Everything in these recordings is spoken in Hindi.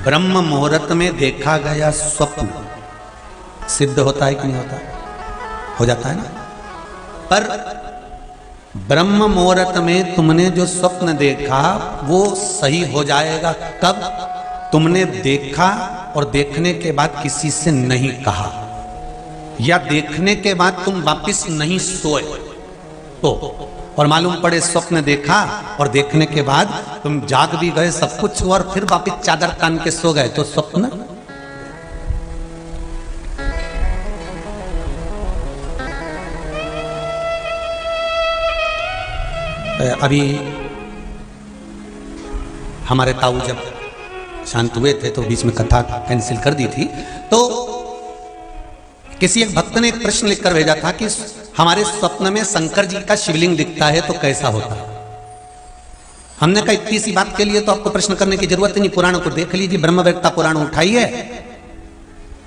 ब्रह्म मुहूर्त में देखा गया स्वप्न सिद्ध होता है कि नहीं होता? हो जाता है ना। पर ब्रह्म मुहूर्त में तुमने जो स्वप्न देखा वो सही हो जाएगा कब? तुमने देखा और देखने के बाद किसी से नहीं कहा, या देखने के बाद तुम वापस नहीं सोए तो, और मालूम पड़े स्वप्न देखा और देखने के बाद तुम जाग भी गए, सब कुछ हुआ, और फिर वापस चादर तान के सो गए, तो स्वप्न। अभी हमारे ताऊ जब शांत हुए थे तो बीच में कथा कैंसिल कर दी थी, तो किसी एक भक्त ने एक प्रश्न लिखकर भेजा था कि हमारे स्वप्न में शंकर जी का शिवलिंग दिखता है तो कैसा होता है। हमने कहा इतनी सी बात के लिए तो आपको प्रश्न करने की जरूरत ही नहीं, पुराणों को देख लीजिए। ब्रह्मवेत्ता पुराण उठाइए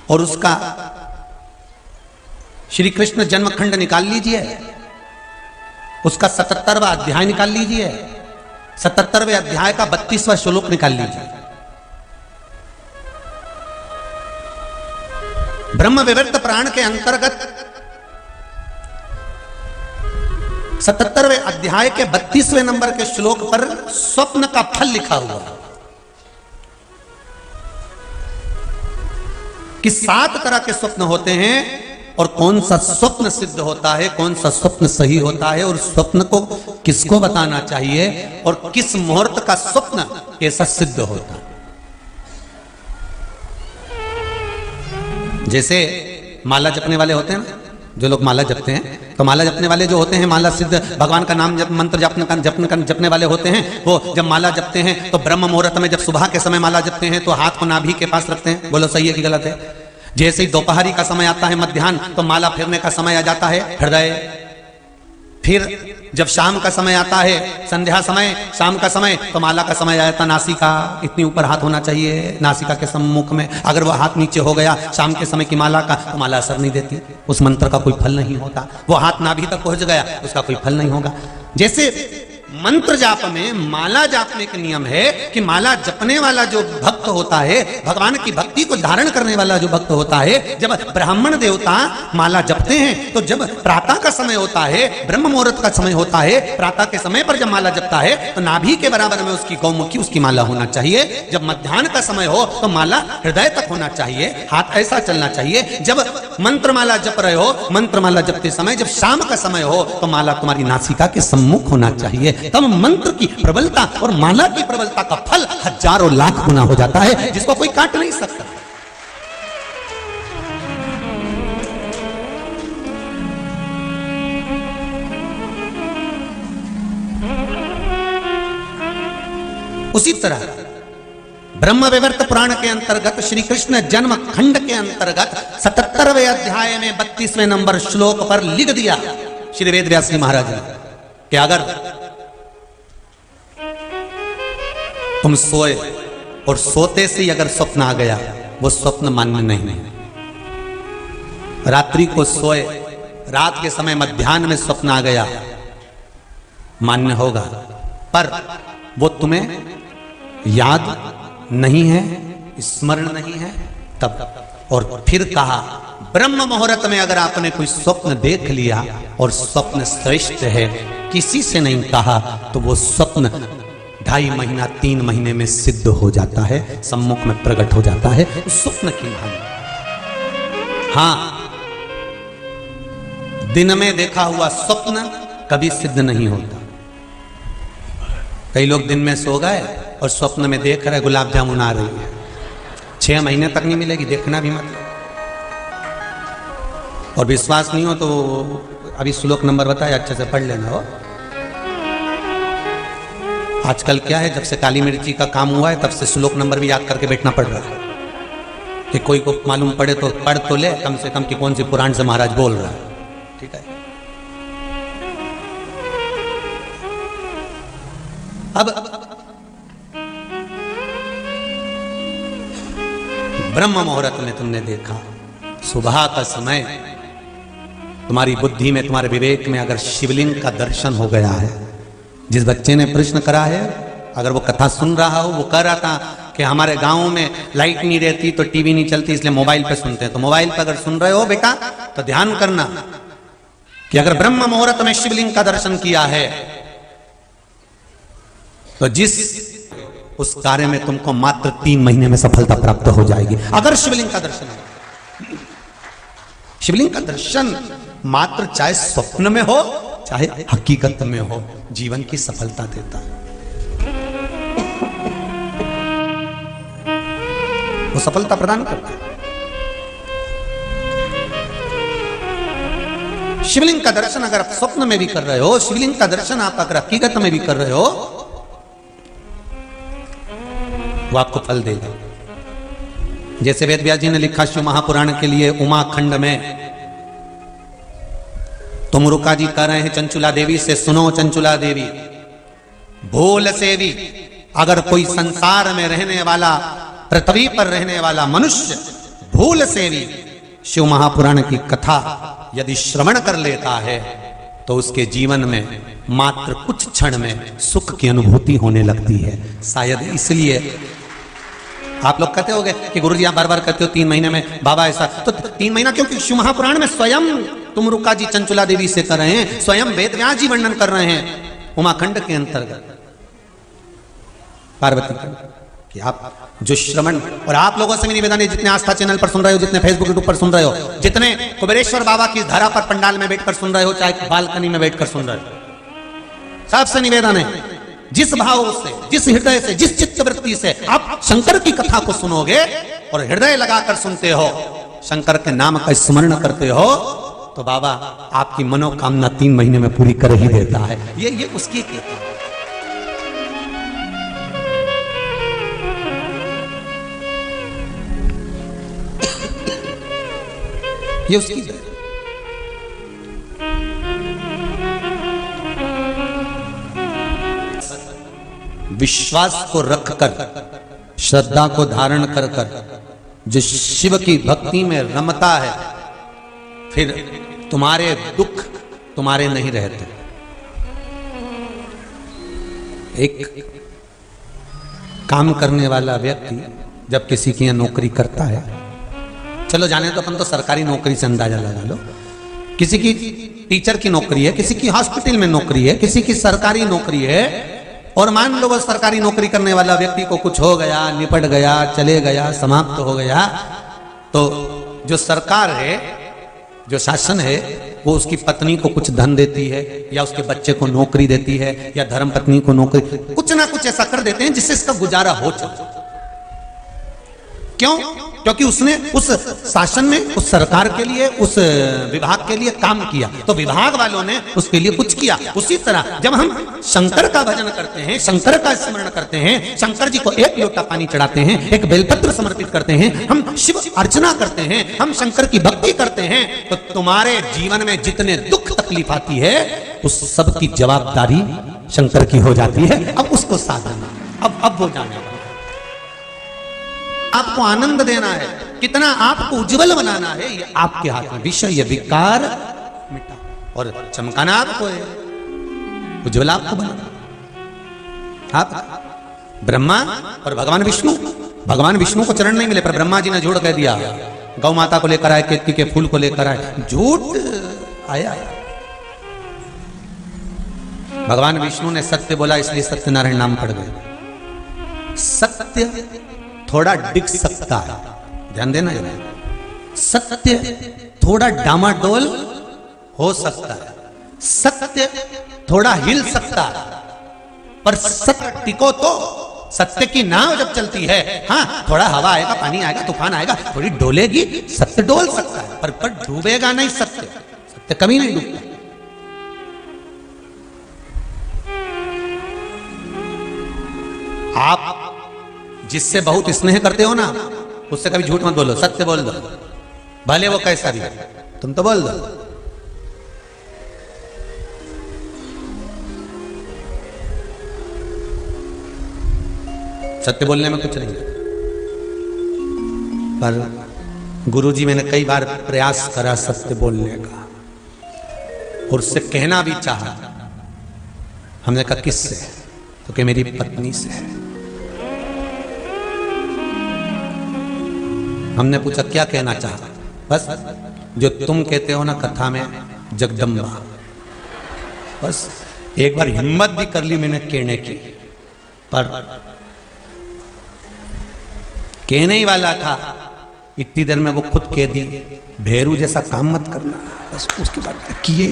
और उसका श्री कृष्ण जन्मखंड निकाल लीजिए, उसका 77वां अध्याय निकाल लीजिए, 77वें अध्याय का 32वां श्लोक निकाल लीजिए। ब्रह्मविवर्त पुराण के अंतर्गत 77वें अध्याय के 32वें नंबर के श्लोक पर स्वप्न का फल लिखा हुआ है कि 7 तरह के स्वप्न होते हैं, और कौन सा स्वप्न सिद्ध होता है, कौन सा स्वप्न सही होता है, और स्वप्न को किसको बताना चाहिए, और किस मुहूर्त का स्वप्न कैसा सिद्ध होता है। जैसे माला जपने वाले होते हैं ना, जो लोग माला जपते हैं, तो माला जपने वाले जो होते हैं, माला सिद्ध भगवान का नाम जप मंत्र जपने वाले होते हैं, वो जब माला जपते हैं तो ब्रह्म मुहूर्त में, जब सुबह के समय माला जपते हैं तो हाथ को नाभि के पास रखते हैं। बोलो सही है कि गलत है? जैसे ही दोपहरी का समय आता है, मध्याह्न, तो माला फेरने का समय आ जाता है हृदय। फिर जब शाम का समय आता है, संध्या समय, शाम का समय, तो माला का समय आ जाता है नासिका, इतनी ऊपर हाथ होना चाहिए नासिका के सम्मुख में। अगर वो हाथ नीचे हो गया शाम के समय की माला का, तो माला असर नहीं देती, उस मंत्र का कोई फल नहीं होता। वो हाथ नाभि तक पहुंच गया, उसका कोई फल नहीं होगा। जैसे मंत्र जाप में माला जाप में एक नियम है कि माला जपने वाला जो भक्त होता है, भगवान की भक्ति को धारण करने वाला जो भक्त होता है, जब ब्राह्मण देवता माला जपते हैं तो जब प्रातः का समय होता है, ब्रह्म मुहूर्त का समय होता है, प्रातः के समय पर जब माला जपता है तो नाभि के बराबर में उसकी गौमुखी उसकी माला होना चाहिए। जब मध्याह्न का समय हो तो माला हृदय तक होना चाहिए, हाथ ऐसा चलना चाहिए। जब मंत्रमाला जप रहे हो, मंत्रमाला जपते समय जब शाम का समय हो तो माला तुम्हारी नासिका के सम्मुख होना चाहिए। तब मंत्र की प्रबलता और माला की प्रबलता का फल हजारों लाख गुना हो जाता है, जिसको कोई काट नहीं सकता। उसी तरह ब्रह्मविवर्त पुराण के अंतर्गत श्री कृष्ण जन्म खंड के अंतर्गत 77वें अध्याय में 32वें नंबर श्लोक पर लिख दिया श्री वेदव्यास जी महाराज ने कि अगर तुम सोए और सोते से ही अगर स्वप्न आ गया, वो स्वप्न मान्य नहीं है। रात्रि को सोए, रात के समय मध्याह्न में स्वप्न आ गया, मान्य होगा, पर वो तुम्हें याद नहीं है, स्मरण नहीं है तब। और फिर कहा ब्रह्म मुहूर्त में अगर आपने कोई स्वप्न देख लिया और स्वप्न श्रेष्ठ है, किसी से नहीं कहा, तो वो स्वप्न 2.5 महीना 3 महीने में सिद्ध हो जाता है, सम्मुख में प्रकट हो जाता है उस स्वप्न की भांति। हाँ, दिन में देखा हुआ स्वप्न कभी सिद्ध नहीं होता। कई लोग दिन में सो गए और स्वप्न में देख रहे गुलाब जामुन आ रही है, 6 महीने तक नहीं मिलेगी, देखना भी मत। और विश्वास नहीं हो तो अभी श्लोक नंबर बताए, अच्छे से पढ़ लेना हो। आजकल क्या है, जब से काली मिर्ची का काम हुआ है तब से श्लोक नंबर भी याद करके बैठना पड़ रहा है कि कोई को मालूम पड़े तो पढ़ तो ले कम से कम कि कौन सी पुराण से महाराज बोल रहा है। ठीक है, अब ब्रह्म मुहूर्त में तुमने देखा, सुबह का समय, तुम्हारी बुद्धि में, तुम्हारे विवेक में अगर शिवलिंग का दर्शन हो गया है, जिस बच्चे ने प्रश्न करा है, अगर वो कथा सुन रहा हो, वो कह रहा था कि हमारे गांव में लाइट नहीं रहती तो टीवी नहीं चलती इसलिए मोबाइल पे सुनते हैं। तो मोबाइल पे अगर सुन रहे हो बेटा तो ध्यान करना कि अगर ब्रह्म मुहूर्त में शिवलिंग का दर्शन किया है तो जिस उस कार्य में तुमको मात्र 3 महीने में सफलता प्राप्त हो जाएगी। अगर शिवलिंग का दर्शन है, शिवलिंग का दर्शन मात्र चाहे स्वप्न में हो चाहे हकीकत में हो, जीवन की सफलता देता है। वो सफलता प्रदान करता है। शिवलिंग का दर्शन अगर आप स्वप्न में भी कर रहे हो, शिवलिंग का दर्शन आप अगर हकीकत में भी कर रहे हो, वो आपको फल देगा। जैसे वेद व्यास जी ने लिखा शिव महापुराण के लिए उमा खंड में, तो मुरुका जी कह रहे हैं चंचुला देवी से, सुनो चंचुला देवी, भूल से भी अगर कोई संसार में रहने वाला, पृथ्वी पर रहने वाला मनुष्य भूल से भी शिव महापुराण की कथा यदि श्रवण कर लेता है तो उसके जीवन में मात्र कुछ क्षण में सुख की अनुभूति होने लगती है। शायद इसलिए आप लोग कहते होंगे कि गुरुजी आप बार बार कहते हो 3 महीने में बाबा ऐसा, तो 3 महीना क्योंकि शिव महापुराण में स्वयं तुम रुका जी चंचुला देवी से कर रहे हैं, स्वयं वेद व्यास जी वर्णन कर रहे हैं उमाखंड के अंतर्गत पार्वती कि आप जो श्रवण, और आप लोगों से भी निवेदन है जितने आस्था चैनल पर सुन रहे हो, जितने फेसबुक यूट्यूब पर सुन रहे हो, जितने कुबेरेश्वर बाबा की धरा पर पंडाल में बैठकर सुन रहे हो, चाहे बालकनी में बैठकर सुन रहे हो, सबसे निवेदन है जिस भाव से, जिस हृदय से, जिस चित्त वृत्ति से आप शंकर की कथा को सुनोगे और हृदय लगाकर सुनते हो, शंकर के नाम का स्मरण करते हो, तो बाबा आपकी मनोकामना 3 महीने में पूरी कर ही देता है। ये उसकी कृपा है। ये उसकी है। विश्वास को रखकर, श्रद्धा को धारण कर कर जो शिव की भक्ति में रमता है, फिर तुम्हारे दुख तुम्हारे नहीं रहते। एक काम करने वाला व्यक्ति जब किसी की यहाँ नौकरी करता है, चलो जाने तो अपन तो सरकारी नौकरी से अंदाजा लगा लो, किसी की टीचर की नौकरी है, किसी की हॉस्पिटल में नौकरी है, किसी की सरकारी नौकरी है, और मान लो वो सरकारी नौकरी करने वाला व्यक्ति को कुछ हो गया, निपट गया, चले गया, समाप्त हो गया, तो जो सरकार है, जो शासन है, वो उसकी पत्नी को कुछ धन देती है, या उसके बच्चे को नौकरी देती है, या धर्म पत्नी को नौकरी, कुछ ना कुछ ऐसा कर देते हैं जिससे इसका गुजारा हो जाए। क्यों? क्योंकि उसने उस शासन में, उस सरकार के लिए, उस विभाग के लिए काम किया, तो विभाग वालों ने उसके लिए कुछ किया। उसी तरह जब हम शंकर का भजन करते हैं, शंकर का स्मरण करते हैं, शंकर जी को 1 लोटा पानी चढ़ाते हैं, एक बेलपत्र समर्पित करते हैं, हम शिव अर्चना करते हैं, हम शंकर की भक्ति करते हैं, तो तुम्हारे जीवन में जितने दुख तकलीफ आती है उस सब की जवाबदारी शंकर की हो जाती है। अब उसको साधना, अब वो जाने, आपको आनंद देना है, कितना आपको उज्जवल बनाना है, ये आपके हाथ में। विषय विकार मिटा और चमकाना आपको है, उज्जवल आपको बनाना। आप ब्रह्मा और भगवान विष्णु को चरण नहीं मिले, पर ब्रह्मा जी ने झूठ कह दिया, गौ माता को लेकर आए, केतकी के फूल को लेकर आए, झूठ आया। भगवान विष्णु ने सत्य बोला, इसलिए सत्यनारायण नाम पड़ गए। सत्य थोड़ा डिग सकता है, ध्यान देना जरा, सत्य थोड़ा डामाडोल हो सकता है, सत्य थोड़ा हिल सकता है, पर सत्य टिको तो। सत्य की नाव जब चलती है, हाँ थोड़ा हवा आएगा, पानी आएगा, तूफान आएगा, थोड़ी डोलेगी, सत्य डोल सकता है, पर डूबेगा नहीं। सत्य कभी नहीं डूबता। आप जिससे बहुत स्नेह करते हो ना, उससे कभी झूठ मत बोलो, सत्य बोल दो, भले वो कैसा भी, तुम तो बोल दो। सत्य बोलने में कुछ नहीं, पर गुरुजी मैंने कई बार प्रयास करा सत्य बोलने का, और उससे कहना भी चाहा। हमने कहा किससे? तो कि मेरी पत्नी से। हमने पूछा क्या कहना चाहा? बस जो तुम कहते हो ना कथा में जगदम्बा, बस एक बार हिम्मत भी कर ली मैंने कहने की, पर कहने ही वाला था, इतनी देर में वो खुद कह दी भेरू जैसा काम मत करना। बस उसके बाद किए,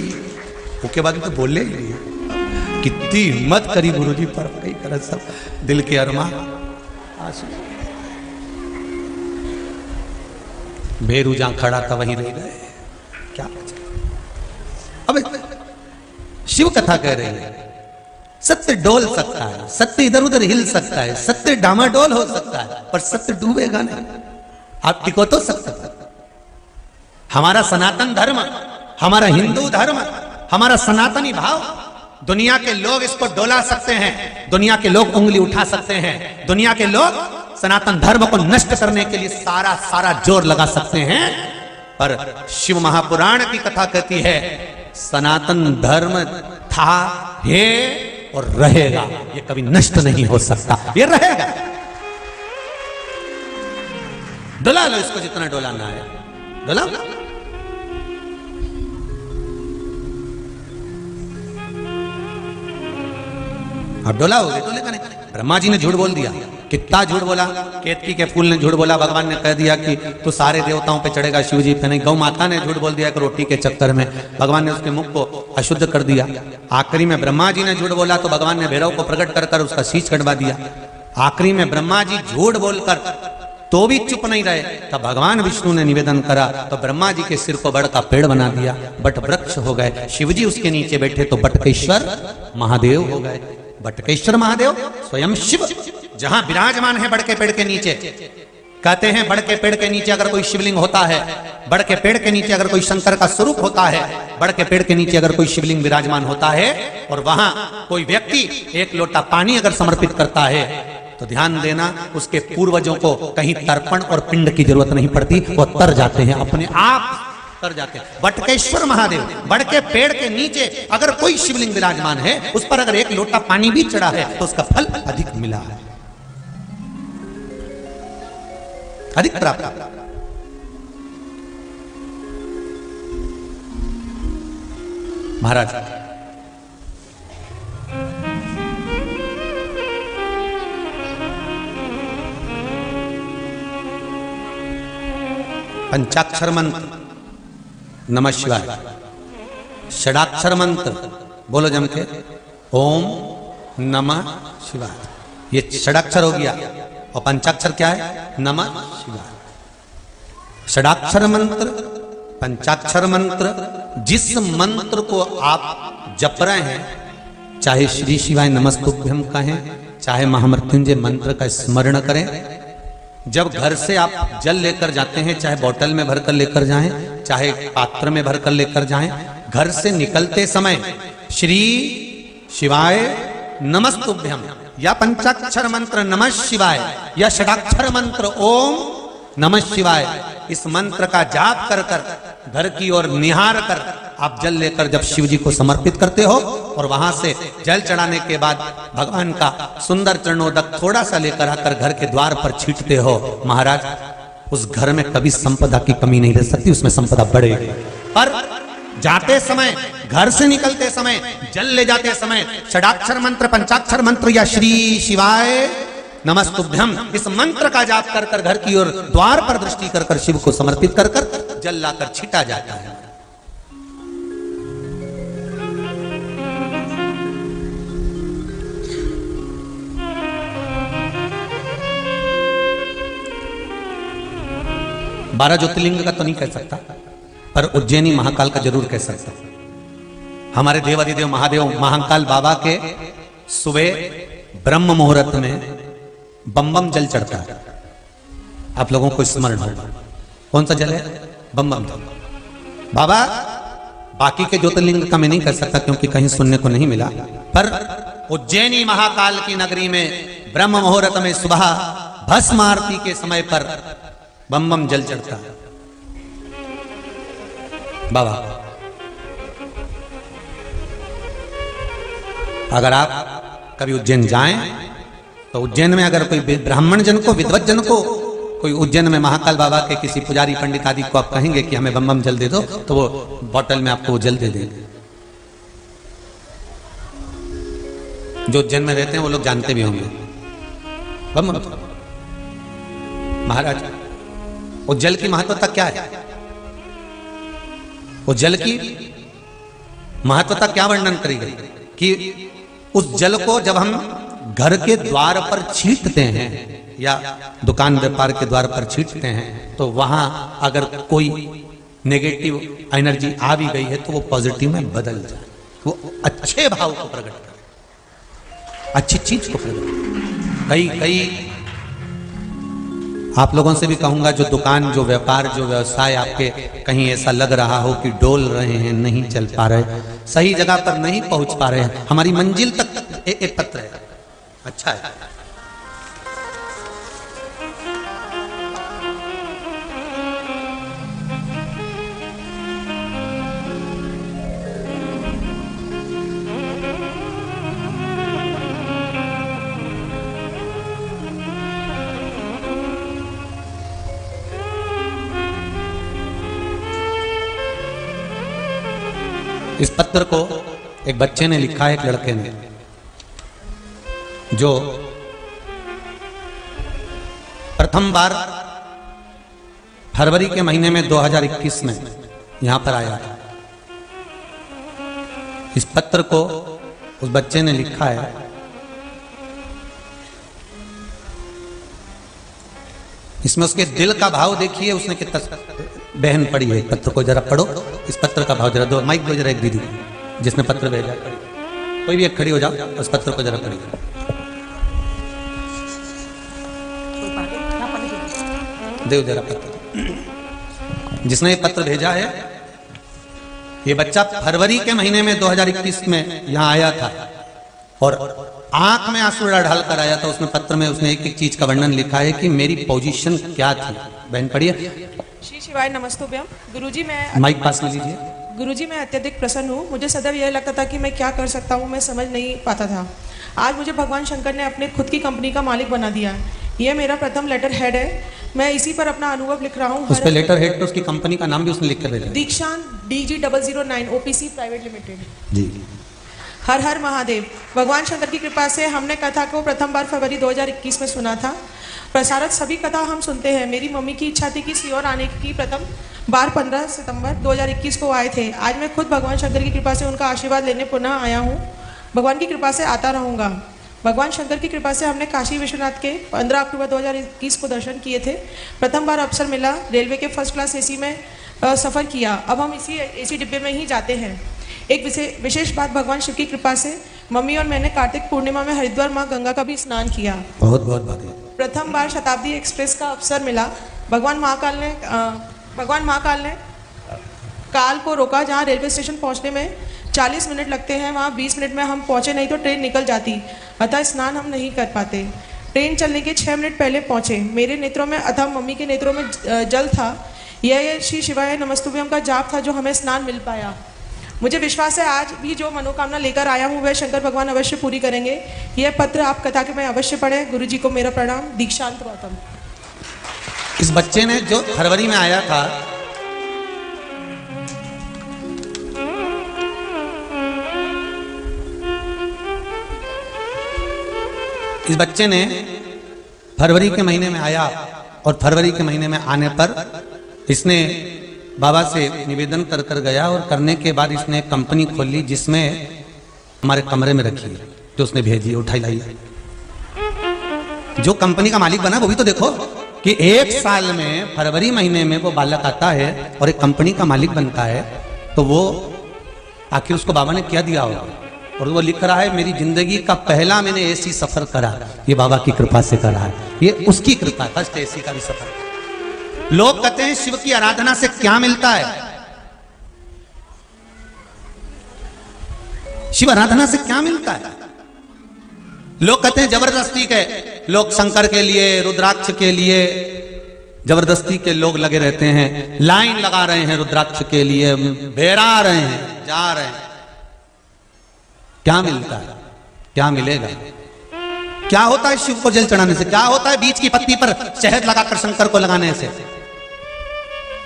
उसके बाद तो बोले ही नहीं। कितनी हिम्मत करी गुरुजी पर, कई तरह सब दिल के अरमा आंसू। भेरू जहां खड़ा था वहीं रह गए, क्या बचा? अब शिव कथा कह रही है, सत्य डोल सकता है, सत्य इधर उधर हिल सकता है, सत्य डामाडोल हो सकता है, पर सत्य डूबेगा नहीं। आप टिको तो सत्य पर। हमारा सनातन धर्म, हमारा हिंदू धर्म, हमारा सनातनी भाव, दुनिया के लोग इसको डोला सकते हैं, दुनिया के लोग उंगली उठा सकते हैं, दुनिया के लोग सनातन धर्म को नष्ट करने के लिए सारा जोर लगा सकते हैं, पर शिव महापुराण की कथा कहती है सनातन धर्म था, है और रहेगा, ये कभी नष्ट नहीं हो सकता, ये रहेगा। डोला लो इसको जितना डोलाना है, डोला। अब डोला हो गया, डोलेगा नहीं। ब्रह्मा जी ने झूठ बोल दिया, कितना झूठ बोला। केतकी के फूल ने झूठ बोला, भगवान ने कह दिया कि तू सारे देवताओं पे चढ़ेगा, शिव जी पे नहीं। गौ माता ने झूठ बोल दिया कि रोटी के चक्कर में, भगवान ने उसके मुख को अशुद्ध कर दिया। आखिरी में ब्रह्मा जी ने झूठ बोला तो भगवान ने भैरव को प्रकट कर उसका शीश कटवा दिया। आखिरी में ब्रह्मा जी झूठ बोलकर तो भी चुप नहीं रहे, तब भगवान विष्णु ने निवेदन करा तो ब्रह्मा जी के सिर को बड़ का पेड़ बना दिया, बट वृक्ष हो गए। शिव जी उसके नीचे बैठे तो बटकेश्वर महादेव हो गए। बटकेश्वर महादेव स्वयं शिव जहां विराजमान है बड़ के पेड़ के नीचे। कहते हैं बड़ के पेड़ के नीचे अगर कोई शिवलिंग होता है, बड़ के पेड़ के नीचे अगर कोई शंकर का स्वरूप होता है, बड़ के पेड़ के नीचे अगर कोई शिवलिंग विराजमान होता है और वहां कोई व्यक्ति एक लोटा पानी अगर समर्पित करता है तो ध्यान देना उसके पूर्वजों को कहीं तर्पण और पिंड की जरूरत नहीं पड़ती, वो तर जाते हैं, अपने आप तर जाते हैं। बटकेश्वर महादेव बड़ के पेड़ के नीचे अगर कोई शिवलिंग विराजमान है, उस पर अगर एक लोटा पानी भी चढ़ा है तो उसका फल अधिक मिला है, अधिक प्राप्त। महाराज पंचाक्षर मंत्र नमः शिवाय, षडाक्षर मंत्र बोलो जम के ओम नमः शिवाय, ये षडाक्षर हो गया। और पंचाक्षर क्या है? नमः शिवाय। षडाक्षर मंत्र, पंचाक्षर मंत्र, जिस मंत्र को आप जप रहे हैं, चाहे श्री शिवाय नमस्तुभ्यम कहें, चाहे महामृत्युंजय मंत्र का स्मरण करें। जब घर से आप जल लेकर जाते हैं, चाहे बोतल में भरकर लेकर जाएं, चाहे पात्र में भरकर लेकर जाएं, घर से निकलते समय श्री शिवाय नमस्तुभ्यम या पंचाक्षर मंत्र नमः शिवाय या षडाक्षर मंत्र ओम नमः शिवाय, इस मंत्र का जाप कर कर घर की ओर निहार कर आप जल लेकर जब शिव जी को समर्पित करते हो और वहां से जल चढ़ाने के बाद भगवान का सुंदर चरणोदक थोड़ा सा लेकर आकर घर के द्वार पर छींटते हो, महाराज उस घर में कभी संपदा की कमी नहीं रह सकती, उसमें संपदा बढ़ेगी। पर जाते समय, घर से निकलते समय, जल ले जाते समय षडाक्षर मंत्र, पंचाक्षर मंत्र या श्री शिवाय नमस्तुभ्यम इस मंत्र का जाप कर कर घर की ओर द्वार पर दृष्टि कर कर शिव को समर्पित कर कर जल लाकर छीटा जाता है। बारह ज्योतिर्लिंग का तो नहीं कह सकता, पर उज्जैनी महाकाल का जरूर कह सकता। हमारे देवाधिदेव महादेव महाकाल बाबा के सुबह ब्रह्म मुहूर्त में बम बम जल चढ़ता है। आप लोगों को स्मरण होगा कौन सा जल है? बम बम जल। बाबा बाकी के ज्योतिर्लिंग का मैं नहीं कर सकता क्योंकि कहीं सुनने को नहीं मिला, पर उज्जैनी महाकाल की नगरी में ब्रह्म मुहूर्त में सुबह भस्म आरती के समय पर बम बम जल चढ़ता है। बाबा अगर आप कभी उज्जैन जाएं तो उज्जैन में अगर कोई ब्राह्मण जन को, विद्वत जन को कोई उज्जैन में महाकाल बाबा के किसी पुजारी पंडित आदि को आप कहेंगे कि हमें बम बम जल दे दो, तो वो बॉटल में आपको वो जल दे देंगे। जो उज्जैन में रहते हैं वो लोग जानते भी होंगे बम बम। महाराज वो जल की महत्वता क्या है? वो जल की महत्वता क्या वर्णन करी गई कि उस जल को जब हम घर के द्वार पर छींटते हैं या दुकान व्यापार के द्वार पर छींटते हैं, तो वहां अगर कोई नेगेटिव एनर्जी आ भी गई है तो वो पॉजिटिव में बदल जाए, वो अच्छे भाव को प्रकट करे, अच्छी चीज को प्रकट करे। कई आप लोगों से भी कहूंगा, जो दुकान, जो व्यापार, जो व्यवसाय आपके कहीं ऐसा लग रहा हो कि डोल रहे हैं, नहीं चल पा रहे, सही जगह पर नहीं पहुंच पा रहे हैं, हमारी मंजिल तक एक पत्र है, अच्छा है। इस पत्र को एक बच्चे ने लिखा है, एक लड़के ने, जो प्रथम बार फरवरी के महीने में 2021 में यहां पर आया था। इस पत्र को उस बच्चे ने लिखा है। इसमें उसके दिल का भाव देखिए, उसने कितना, बहन पढ़ी है पत्र को, जरा पढ़ो इस पत्र का भाव, जरा दो माइक दो जरा एक दीदी जिसने पत्र भेजा, कोई भी एक खड़ी हो जाओ, उस पत्र को जरा पढ़िए, दो जरा पत्र जिसने ये पत्र भेजा है। ये बच्चा फरवरी के महीने में 2021 में यहां आया था और आंख में आंसू ढाल कर आया था। उसने पत्र में उसने एक एक चीज का वर्णन लिखा है कि मेरी पोजीशन क्या थी। बहन पढ़िए। श्री शिवाय नमस्तुभ्यम। गुरुजी मैं माइक पास में लीजिए। गुरुजी मैं अत्यधिक प्रसन्न हूँ। मुझे सदैव यह लगता था कि मैं क्या कर सकता हूँ, मैं समझ नहीं पाता था। आज मुझे भगवान शंकर ने अपने खुद की कंपनी का मालिक बना दिया। यह मेरा प्रथम लेटर हेड है। मैं इसी पर अपना अनुभव लिख रहा हूँ। उस पे लेटर हेड तो उसकी कंपनी का नाम भी उसने लिख कर भेजा, दीक्षांत DG009 OPC प्राइवेट लिमिटेड जी। हर हर महादेव। भगवान शंकर की कृपा से हमने कथा को प्रथम बार फरवरी 2021 में सुना था। प्रसारित सभी कथा हम सुनते हैं। मेरी मम्मी की इच्छा थी कि सीहोर आने की प्रथम बार 15 सितंबर 2021 को आए थे। आज मैं खुद भगवान शंकर की कृपा से उनका आशीर्वाद लेने पुनः आया हूँ। भगवान की कृपा से आता रहूँगा। भगवान शंकर की कृपा से हमने काशी विश्वनाथ के 15 अक्टूबर 2021 को दर्शन किए थे। प्रथम बार अवसर मिला, रेलवे के फर्स्ट क्लास AC में सफ़र किया। अब हम इसी AC डिब्बे में ही जाते हैं। एक विशेष बात, भगवान शिव की कृपा से मम्मी और मैंने कार्तिक पूर्णिमा में हरिद्वार माँ गंगा का भी स्नान किया। बहुत बहुत बढ़िया। प्रथम बार शताब्दी एक्सप्रेस का अवसर मिला। भगवान महाकाल ने काल को रोका। जहाँ रेलवे स्टेशन पहुँचने में 40 मिनट लगते हैं, वहाँ 20 मिनट में हम पहुँचे, नहीं तो ट्रेन निकल जाती। अतः स्नान हम नहीं कर पाते। ट्रेन चलने के 6 मिनट पहले पहुँचे। मेरे नेत्रों में अथवा मम्मी के नेत्रों में जल था। यह श्री शिवाय नमस्तुभ्यम का जाप था जो हमें स्नान मिल पाया। मुझे विश्वास है आज भी जो मनोकामना लेकर आया हूँ वह शंकर भगवान अवश्य पूरी करेंगे। यह पत्र आप कथा के में अवश्य पढ़ें। गुरु जी को मेरा प्रणाम। दीक्षांत गौतम। इस बच्चे ने जो फरवरी में आया था, इस बच्चे ने फरवरी के महीने में आया और फरवरी के महीने में आने पर इसने बाबा से निवेदन कर कर गया और करने के बाद इसने एक कंपनी खोली जिसमें हमारे कमरे में रखी, जो उसने भेजी, उठाई लाई। जो कंपनी का मालिक बना वो भी तो देखो कि 1 साल में फरवरी महीने में वो बालक आता है और एक कंपनी का मालिक बनता है, तो वो आखिर उसको बाबा ने क्या दिया होगा। और वो लिख रहा है मेरी जिंदगी का पहला मैंने AC सफर करा, ये बाबा की कृपा से करा है, ये उसकी कृपा, फर्स्ट AC का भी सफर। लोग कहते हैं शिव की आराधना से क्या मिलता है, शिव आराधना से क्या मिलता है। लोग कहते हैं जबरदस्ती के लोग शंकर के लिए, रुद्राक्ष के लिए जबरदस्ती के लोग लगे रहते हैं, लाइन लगा रहे हैं रुद्राक्ष के लिए, बेरा रहे हैं, जा रहे हैं। क्या मिलता है, क्या मिलेगा, क्या होता है शिव को जल चढ़ाने से? क्या होता है बीच की पत्ती पर शहद लगाकर शंकर को लगाने से?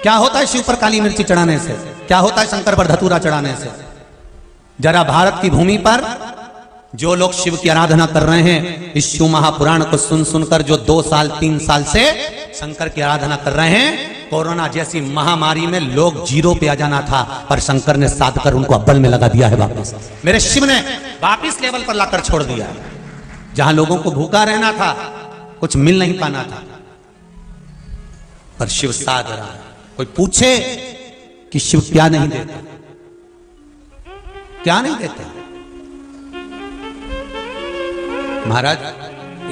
क्या होता है शिव पर काली मिर्ची चढ़ाने से? क्या होता है शंकर पर धतूरा चढ़ाने से? जरा भारत की भूमि पर जो लोग शिव की आराधना कर रहे हैं, इस शिव महापुराण को सुन सुनकर जो 2 साल 3 साल से शंकर की आराधना कर रहे हैं, कोरोना जैसी महामारी में लोग जीरो पे आ जाना था, पर शंकर ने साध कर उनको अव्वल में लगा दिया है वापस। मेरे शिव ने वापिस लेवल पर लाकर छोड़ दिया है। जहां लोगों को भूखा रहना था, कुछ मिल नहीं पाना था, पर शिव साध रहा है। कोई पूछे कि शिव क्या नहीं देते, क्या नहीं देते? महाराज,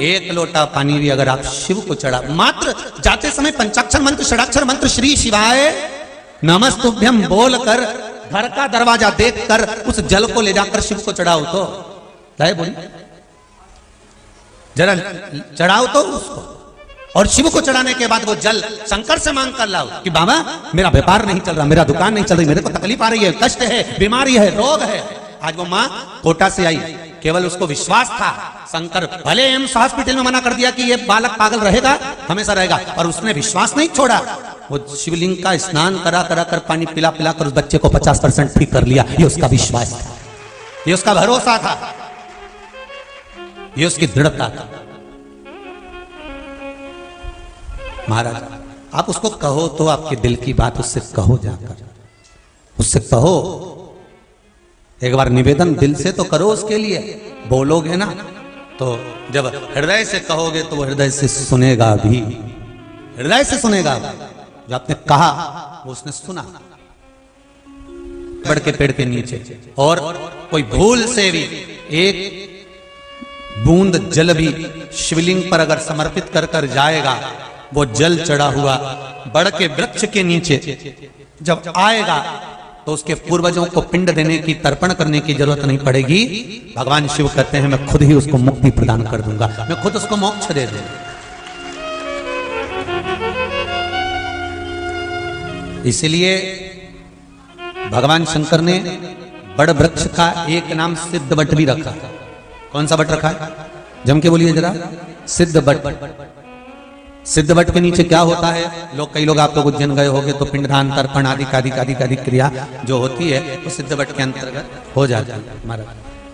1 लोटा पानी भी अगर आप शिव को चढ़ा, मात्र जाते समय पंचाक्षर मंत्र, षडाक्षर मंत्र श्री शिवाय नमस्तुभ्यम बोलकर घर का दरवाजा देखकर उस जल को ले जाकर शिव को चढ़ाओ तो लाए बोली, जरा चढ़ाओ तो उसको। और शिव को चढ़ाने के बाद वो जल शंकर से मांग कर लाओ कि बाबा मेरा व्यापार नहीं चल रहा, मेरा दुकान नहीं चल रही, मेरे को तकलीफ आ रही है, कष्ट है, बीमारी है, रोग है। आज वो माँ कोटा से आई, केवल उसको विश्वास था, शंकर भले एम्स हॉस्पिटल में मना कर दिया कि ये बालक पागल रहेगा, हमेशा रहेगा, और उसने विश्वास नहीं छोड़ा। वो शिवलिंग का स्नान करा करा कर, पानी पिला पिला कर उस बच्चे को 50% ठीक कर लिया। ये उसका विश्वास था, ये उसका भरोसा था, ये उसकी दृढ़ता था। महाराज, आप उसको कहो तो आपके दिल की बात उससे कहो, जाकर उससे कहो, एक बार निवेदन दिल से तो करो उसके लिए। बोलोगे ना तो जब हृदय से कहोगे तो वो हृदय से सुनेगा भी, हृदय से सुनेगा। जो आपने कहा वो उसने सुना। बड़ के पेड़ के नीचे, और कोई भूल से भी एक बूंद जल भी शिवलिंग पर अगर समर्पित कर कर जाएगा, वो जल चढ़ा हुआ बड़ के वृक्ष के नीचे जब आएगा तो उसके पूर्वजों को पिंड देने की, तर्पण करने की जरूरत नहीं पड़ेगी। भगवान शिव कहते हैं मैं खुद ही उसको मुक्ति प्रदान कर दूंगा, मैं खुद उसको मोक्ष दे दूंगा। इसलिए भगवान शंकर ने बड़ वृक्ष का एक नाम सिद्ध बट भी रखा। कौन सा बट रखा है? जम के बोलिए जरा। सिद्ध बट। सिद्ध बट के नीचे क्या होता है? कई लोग आप लोग उज्जैन गए होंगे तो पिंडदान, तर्पण आदि आदि क्रिया जो होती है वो सिद्ध बट के अंतर्गत हो जाती है महाराज।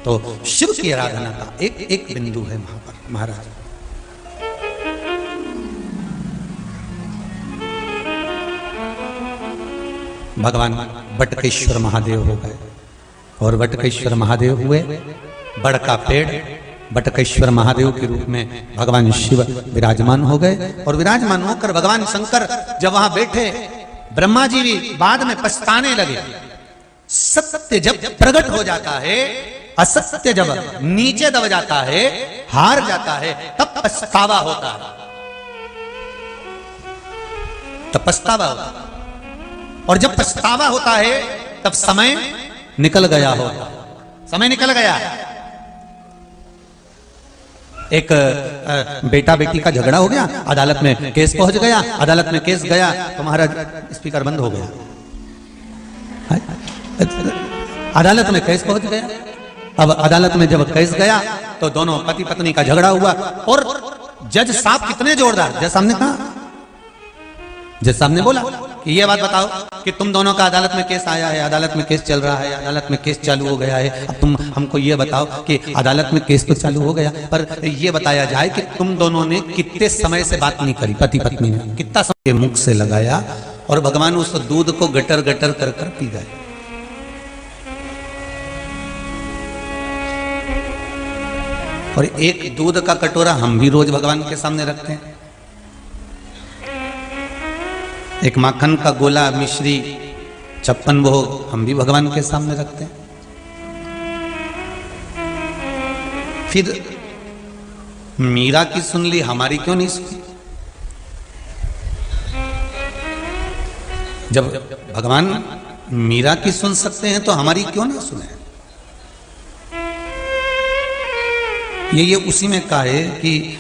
तो शिव की आराधना का एक एक बिंदु है वहां पर महाराज। भगवान बटकेश्वर महादेव हो गए, और बटकेश्वर महादेव हुए, बड़ का पेड़ बटकेश्वर महादेव के रूप में भगवान शिव विराजमान हो गए। और विराजमान होकर भगवान शंकर जब वहां बैठे, ब्रह्मा जी भी बाद में पछताने लगे। सत्य जब प्रकट हो जाता है, असत्य जब नीचे दब जाता है, हार जाता है, तब पछतावा होता है, तब पछतावा होता है। और जब पछतावा होता है तब समय निकल गया होता है, समय निकल गया। एक बेटा बेटी का झगड़ा हो गया, अदालत में केस पहुंच गया, अदालत में केस गया तो महाराज स्पीकर बंद हो गया। अदालत में केस पहुंच गया। अब अदालत में जब केस गया तो दोनों पति पत्नी का झगड़ा हुआ, और जज साहब कितने जोरदार, जज साहब ने कहा, जज साहब ने बोला कि ये बात बताओ कि तुम दोनों का अदालत में केस आया है, अदालत में केस चल रहा है, अदालत में केस चालू हो गया है। अब तुम हमको ये बताओ कि अदालत में केस तो चालू हो गया, पर ये बताया जाए कि तुम दोनों ने कितने समय से बात नहीं करी, पति पत्नी ने कितना समय मुख से लगाया, और भगवान उस दूध को गटर गटर कर कर पी गए। और एक दूध का कटोरा हम भी रोज भगवान के सामने रखते हैं, एक माखन का गोला, मिश्री, 56 भोग हम भी भगवान के सामने रखते हैं। फिर मीरा की सुन ली, हमारी क्यों नहीं सुनी? जब भगवान मीरा की सुन सकते हैं तो हमारी क्यों नहीं सुने? ये उसी में कहा है कि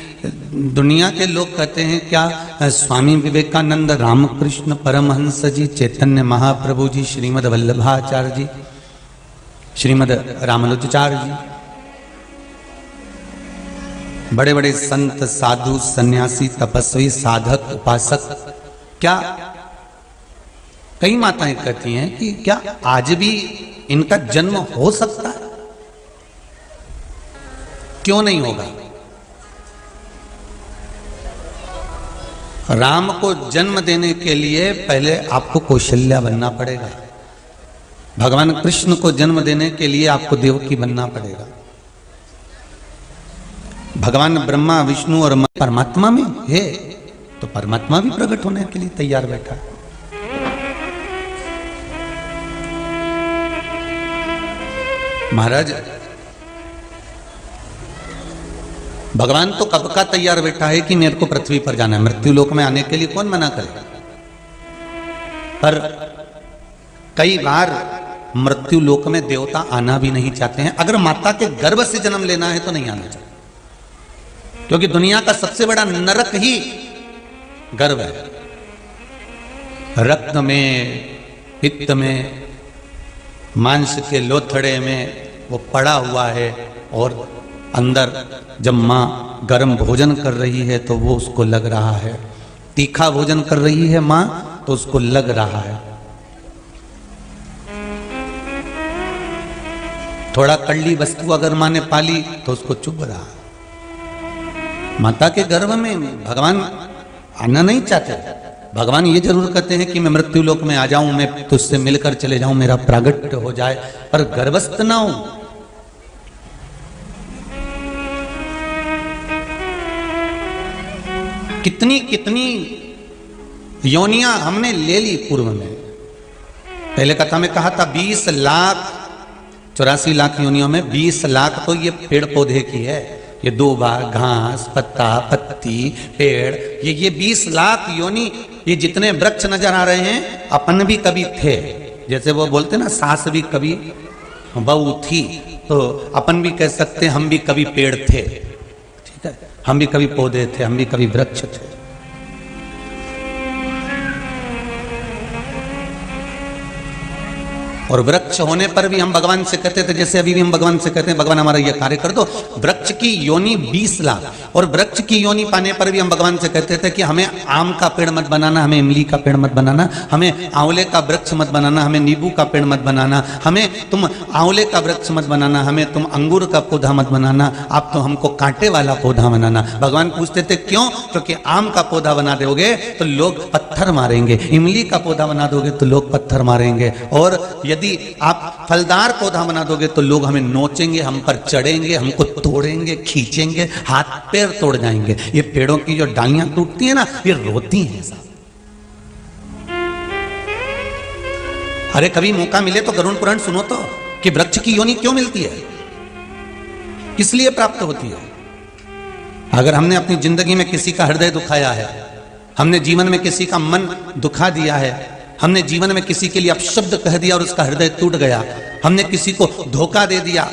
दुनिया के लोग कहते हैं क्या, स्वामी विवेकानंद, रामकृष्ण परमहंस जी, चैतन्य महाप्रभु जी, श्रीमद वल्लभाचार्य जी, श्रीमद रामानुजाचार्य जी, बड़े बड़े संत, साधु, सन्यासी, तपस्वी, साधक, उपासक, क्या कई माताएं कहती हैं कि क्या आज भी इनका जन्म हो सकता है? क्यों नहीं होगा? राम को जन्म देने के लिए पहले आपको कौशल्या बनना पड़ेगा। भगवान कृष्ण को जन्म देने के लिए आपको देवकी बनना पड़ेगा। भगवान ब्रह्मा, विष्णु और परमात्मा में है, तो परमात्मा भी प्रकट होने के लिए तैयार बैठा है। महाराज, भगवान तो कब का तैयार बैठा है कि मेरे को पृथ्वी पर जाना है। मृत्यु लोक में आने के लिए कौन मना करेगा? पर कई बार मृत्यु लोक में देवता आना भी नहीं चाहते हैं। अगर माता के गर्भ से जन्म लेना है तो नहीं आना चाहते, क्योंकि दुनिया का सबसे बड़ा नरक ही गर्भ है। रक्त में, पित्त में, मांस के लोथड़े में वो पड़ा हुआ है, और अंदर जब माँ गर्म भोजन कर रही है तो वो उसको लग रहा है। तीखा भोजन कर रही है माँ तो उसको लग रहा है। थोड़ा कड़ली वस्तु अगर माँ ने पाली तो उसको चुभ रहा है। माता के गर्भ में भगवान आना नहीं चाहते। भगवान ये जरूर कहते हैं कि मैं मृत्यु लोक में आ जाऊं, मैं तुझसे मिलकर चले जाऊं, मेरा प्रागट्य हो जाए, पर गर्भस्थ ना हूं। कितनी कितनी योनियां हमने ले ली पूर्व में। पहले कथा में कहा था 20 लाख 84 लाख योनियों में 20 लाख तो ये पेड़ पौधे की है। ये दूबा, घास, पत्ता, पत्ती, पेड़, ये 20 लाख योनि, ये जितने वृक्ष नजर आ रहे हैं अपन भी कभी थे। जैसे वो बोलते ना, सास भी कभी बहू थी, तो अपन भी कह सकते हम भी कभी पेड़ थे। ठीक है, हम भी कभी पौधे थे, हम भी कभी वृक्ष थे। और वृक्ष होने पर भी हम भगवान से कहते थे, जैसे अभी भी हम भगवान से कहते हैं भगवान हमारा ये कार्य कर दो। वृक्ष की योनि 20 लाख, और वृक्ष की योनि पाने पर भी हम भगवान से कहते थे कि हमें आम का पेड़ मत बनाना, हमें इमली का पेड़ मत बनाना, हमें आंवले का वृक्ष मत बनाना, हमें नींबू का पेड़ मत बनाना, हमें तुम आंवले का वृक्ष मत बनाना, हमें तुम अंगूर का पौधा मत बनाना, आप तो हमको कांटे वाला पौधा बनाना। भगवान पूछते थे क्यों? क्योंकि आम का पौधा बना दोगे तो लोग पत्थर मारेंगे, इमली का पौधा बना दोगे तो लोग पत्थर मारेंगे, और यदि आप फलदार पौधा बना दोगे तो लोग हमें नोचेंगे, हम पर चढ़ेंगे, हमको तोड़ेंगे, खींचेंगे, हाथ पैर तोड़ जाएंगे। ये पेड़ों की जो डालियां टूटती है ना, ये रोती हैं साहब। अरे कभी मौका मिले तो गरुड़ पुराण सुनो तो, कि वृक्ष की योनि क्यों मिलती है, किस लिए प्राप्त होती है। अगर हमने अपनी जिंदगी में किसी का हृदय दुखाया है, हमने जीवन में किसी का मन दुखा दिया है, हमने जीवन में किसी के लिए अपशब्द कह दिया और उसका हृदय टूट गया, हमने किसी को धोखा दे दिया,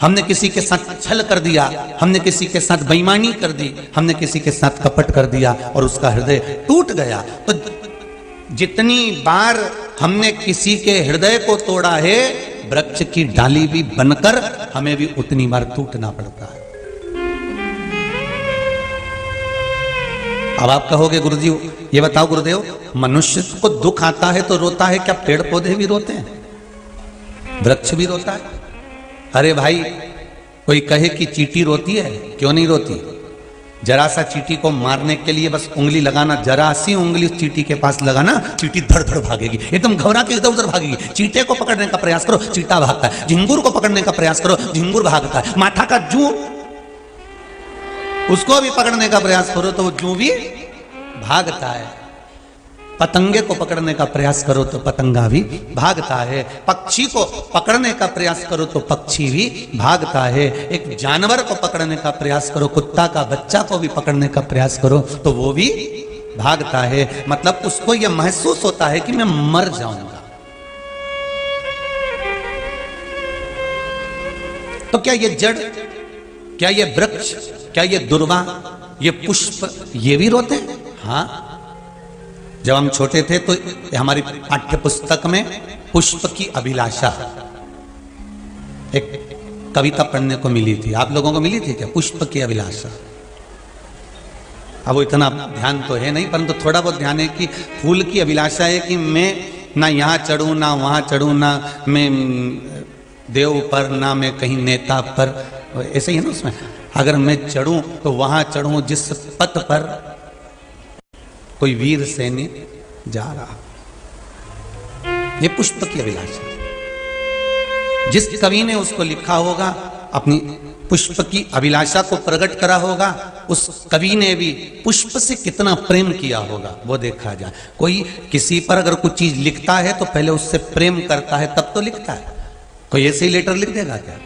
हमने किसी के साथ छल कर दिया, हमने किसी के साथ बेईमानी कर दी, हमने किसी के साथ कपट कर दिया और उसका हृदय टूट गया, तो जितनी बार हमने किसी के हृदय को तोड़ा है, वृक्ष की डाली भी बनकर हमें भी उतनी बार टूटना पड़ता है। अब आप कहोगे गुरुजी ये बताओ गुरुदेव, मनुष्य को दुख आता है तो रोता है, क्या पेड़ पौधे भी रोते हैं, वृक्ष भी रोता है? अरे भाई, कोई कहे कि चींटी रोती है, क्यों नहीं रोती? जरा सा चींटी को मारने के लिए बस उंगली लगाना, जरा सी उंगली उस चींटी के पास लगाना, चींटी धड़ धड़ भागेगी, एकदम घबरा के इधर उधर भागेगी। चींटे को पकड़ने का प्रयास करो, चींटा भागता है। झिंगुर को पकड़ने का प्रयास करो, झिंगुर भागता है। माठा का जू, उसको भी पकड़ने का प्रयास करो तो वो जू भी भागता है। पतंगे को पकड़ने का प्रयास करो तो पतंगा भी भागता है। पक्षी को पकड़ने का प्रयास करो तो पक्षी भी भागता है। एक जानवर को पकड़ने का प्रयास करो, कुत्ता का बच्चा को भी पकड़ने का प्रयास करो तो वो भी भागता है। मतलब उसको यह महसूस होता है कि मैं मर जाऊंगा। तो क्या ये जड़, क्या ये वृक्ष, क्या ये दुर्वा, ये पुष्प, ये भी रोते हैं? हाँ, जब हम छोटे थे तो हमारी पाठ्य पुस्तक में पुष्प की अभिलाषा एक कविता पढ़ने को मिली थी। आप लोगों को मिली थी क्या? पुष्प की अभिलाषा। अब वो इतना ध्यान तो है नहीं, परंतु थोड़ा बहुत ध्यान है कि फूल की अभिलाषा है कि मैं ना यहाँ चढ़ूँ ना वहाँ चढ़ूँ, ना मैं देव पर ना मैं कहीं नेता पर, ऐसे ही है ना उसमें। अगर मैं चढ़ूँ तो वहाँ चढ़ूँ जिस पथ पर कोई वीर सैनिक जा रहा। ये पुष्प की अभिलाषा, जिस कवि ने उसको लिखा होगा, अपनी पुष्प की अभिलाषा को प्रकट करा होगा, उस कवि ने भी पुष्प से कितना प्रेम किया होगा वो देखा जाए। कोई किसी पर अगर कुछ चीज लिखता है तो पहले उससे प्रेम करता है तब तो लिखता है। कोई ऐसे ही लेटर लिख देगा क्या,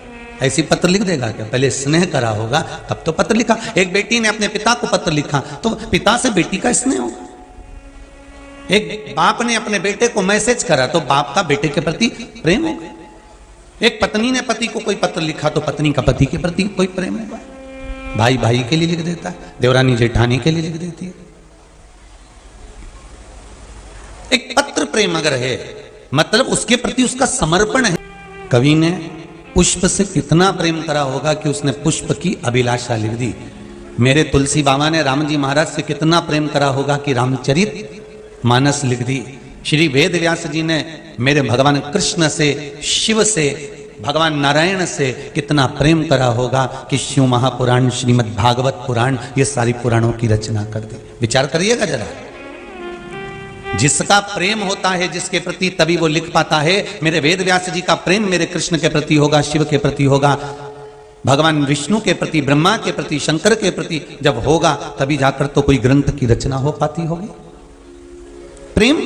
ऐसी पत्र लिख देगा क्या? पहले स्नेह करा होगा तब तो पत्र लिखा। एक बेटी ने अपने पिता को पत्र लिखा तो पिता से बेटी का स्नेह होगा। एक बाप ने अपने बेटे को मैसेज करा तो बाप का बेटे के प्रति प्रेम होगा। एक पत्नी ने पति को कोई पत्र लिखा तो पत्नी का पति के प्रति कोई प्रेम होगा। भाई भाई के लिए लिख देता है, देवरानी जेठानी के लिए लिख देती है। एक पत्र प्रेम अगर है मतलब उसके प्रति उसका समर्पण है। कवि ने पुष्प से कितना प्रेम करा होगा कि उसने पुष्प की अभिलाषा लिख दी। मेरे तुलसी बाबा ने राम जी महाराज से कितना प्रेम करा होगा कि रामचरित मानस लिख दी। श्री वेद व्यास जी ने मेरे भगवान कृष्ण से, शिव से, भगवान नारायण से कितना प्रेम करा होगा कि शिव महापुराण, श्रीमद् भागवत पुराण, ये सारी पुराणों की रचना कर दी। विचार करिएगा जरा। जिसका प्रेम होता है जिसके प्रति तभी वो लिख पाता है। मेरे वेद व्यास जी का प्रेम मेरे कृष्ण के प्रति होगा, शिव के प्रति होगा, भगवान विष्णु के प्रति, ब्रह्मा के प्रति, शंकर के प्रति जब होगा तभी जाकर तो कोई ग्रंथ की रचना हो पाती होगी। प्रेम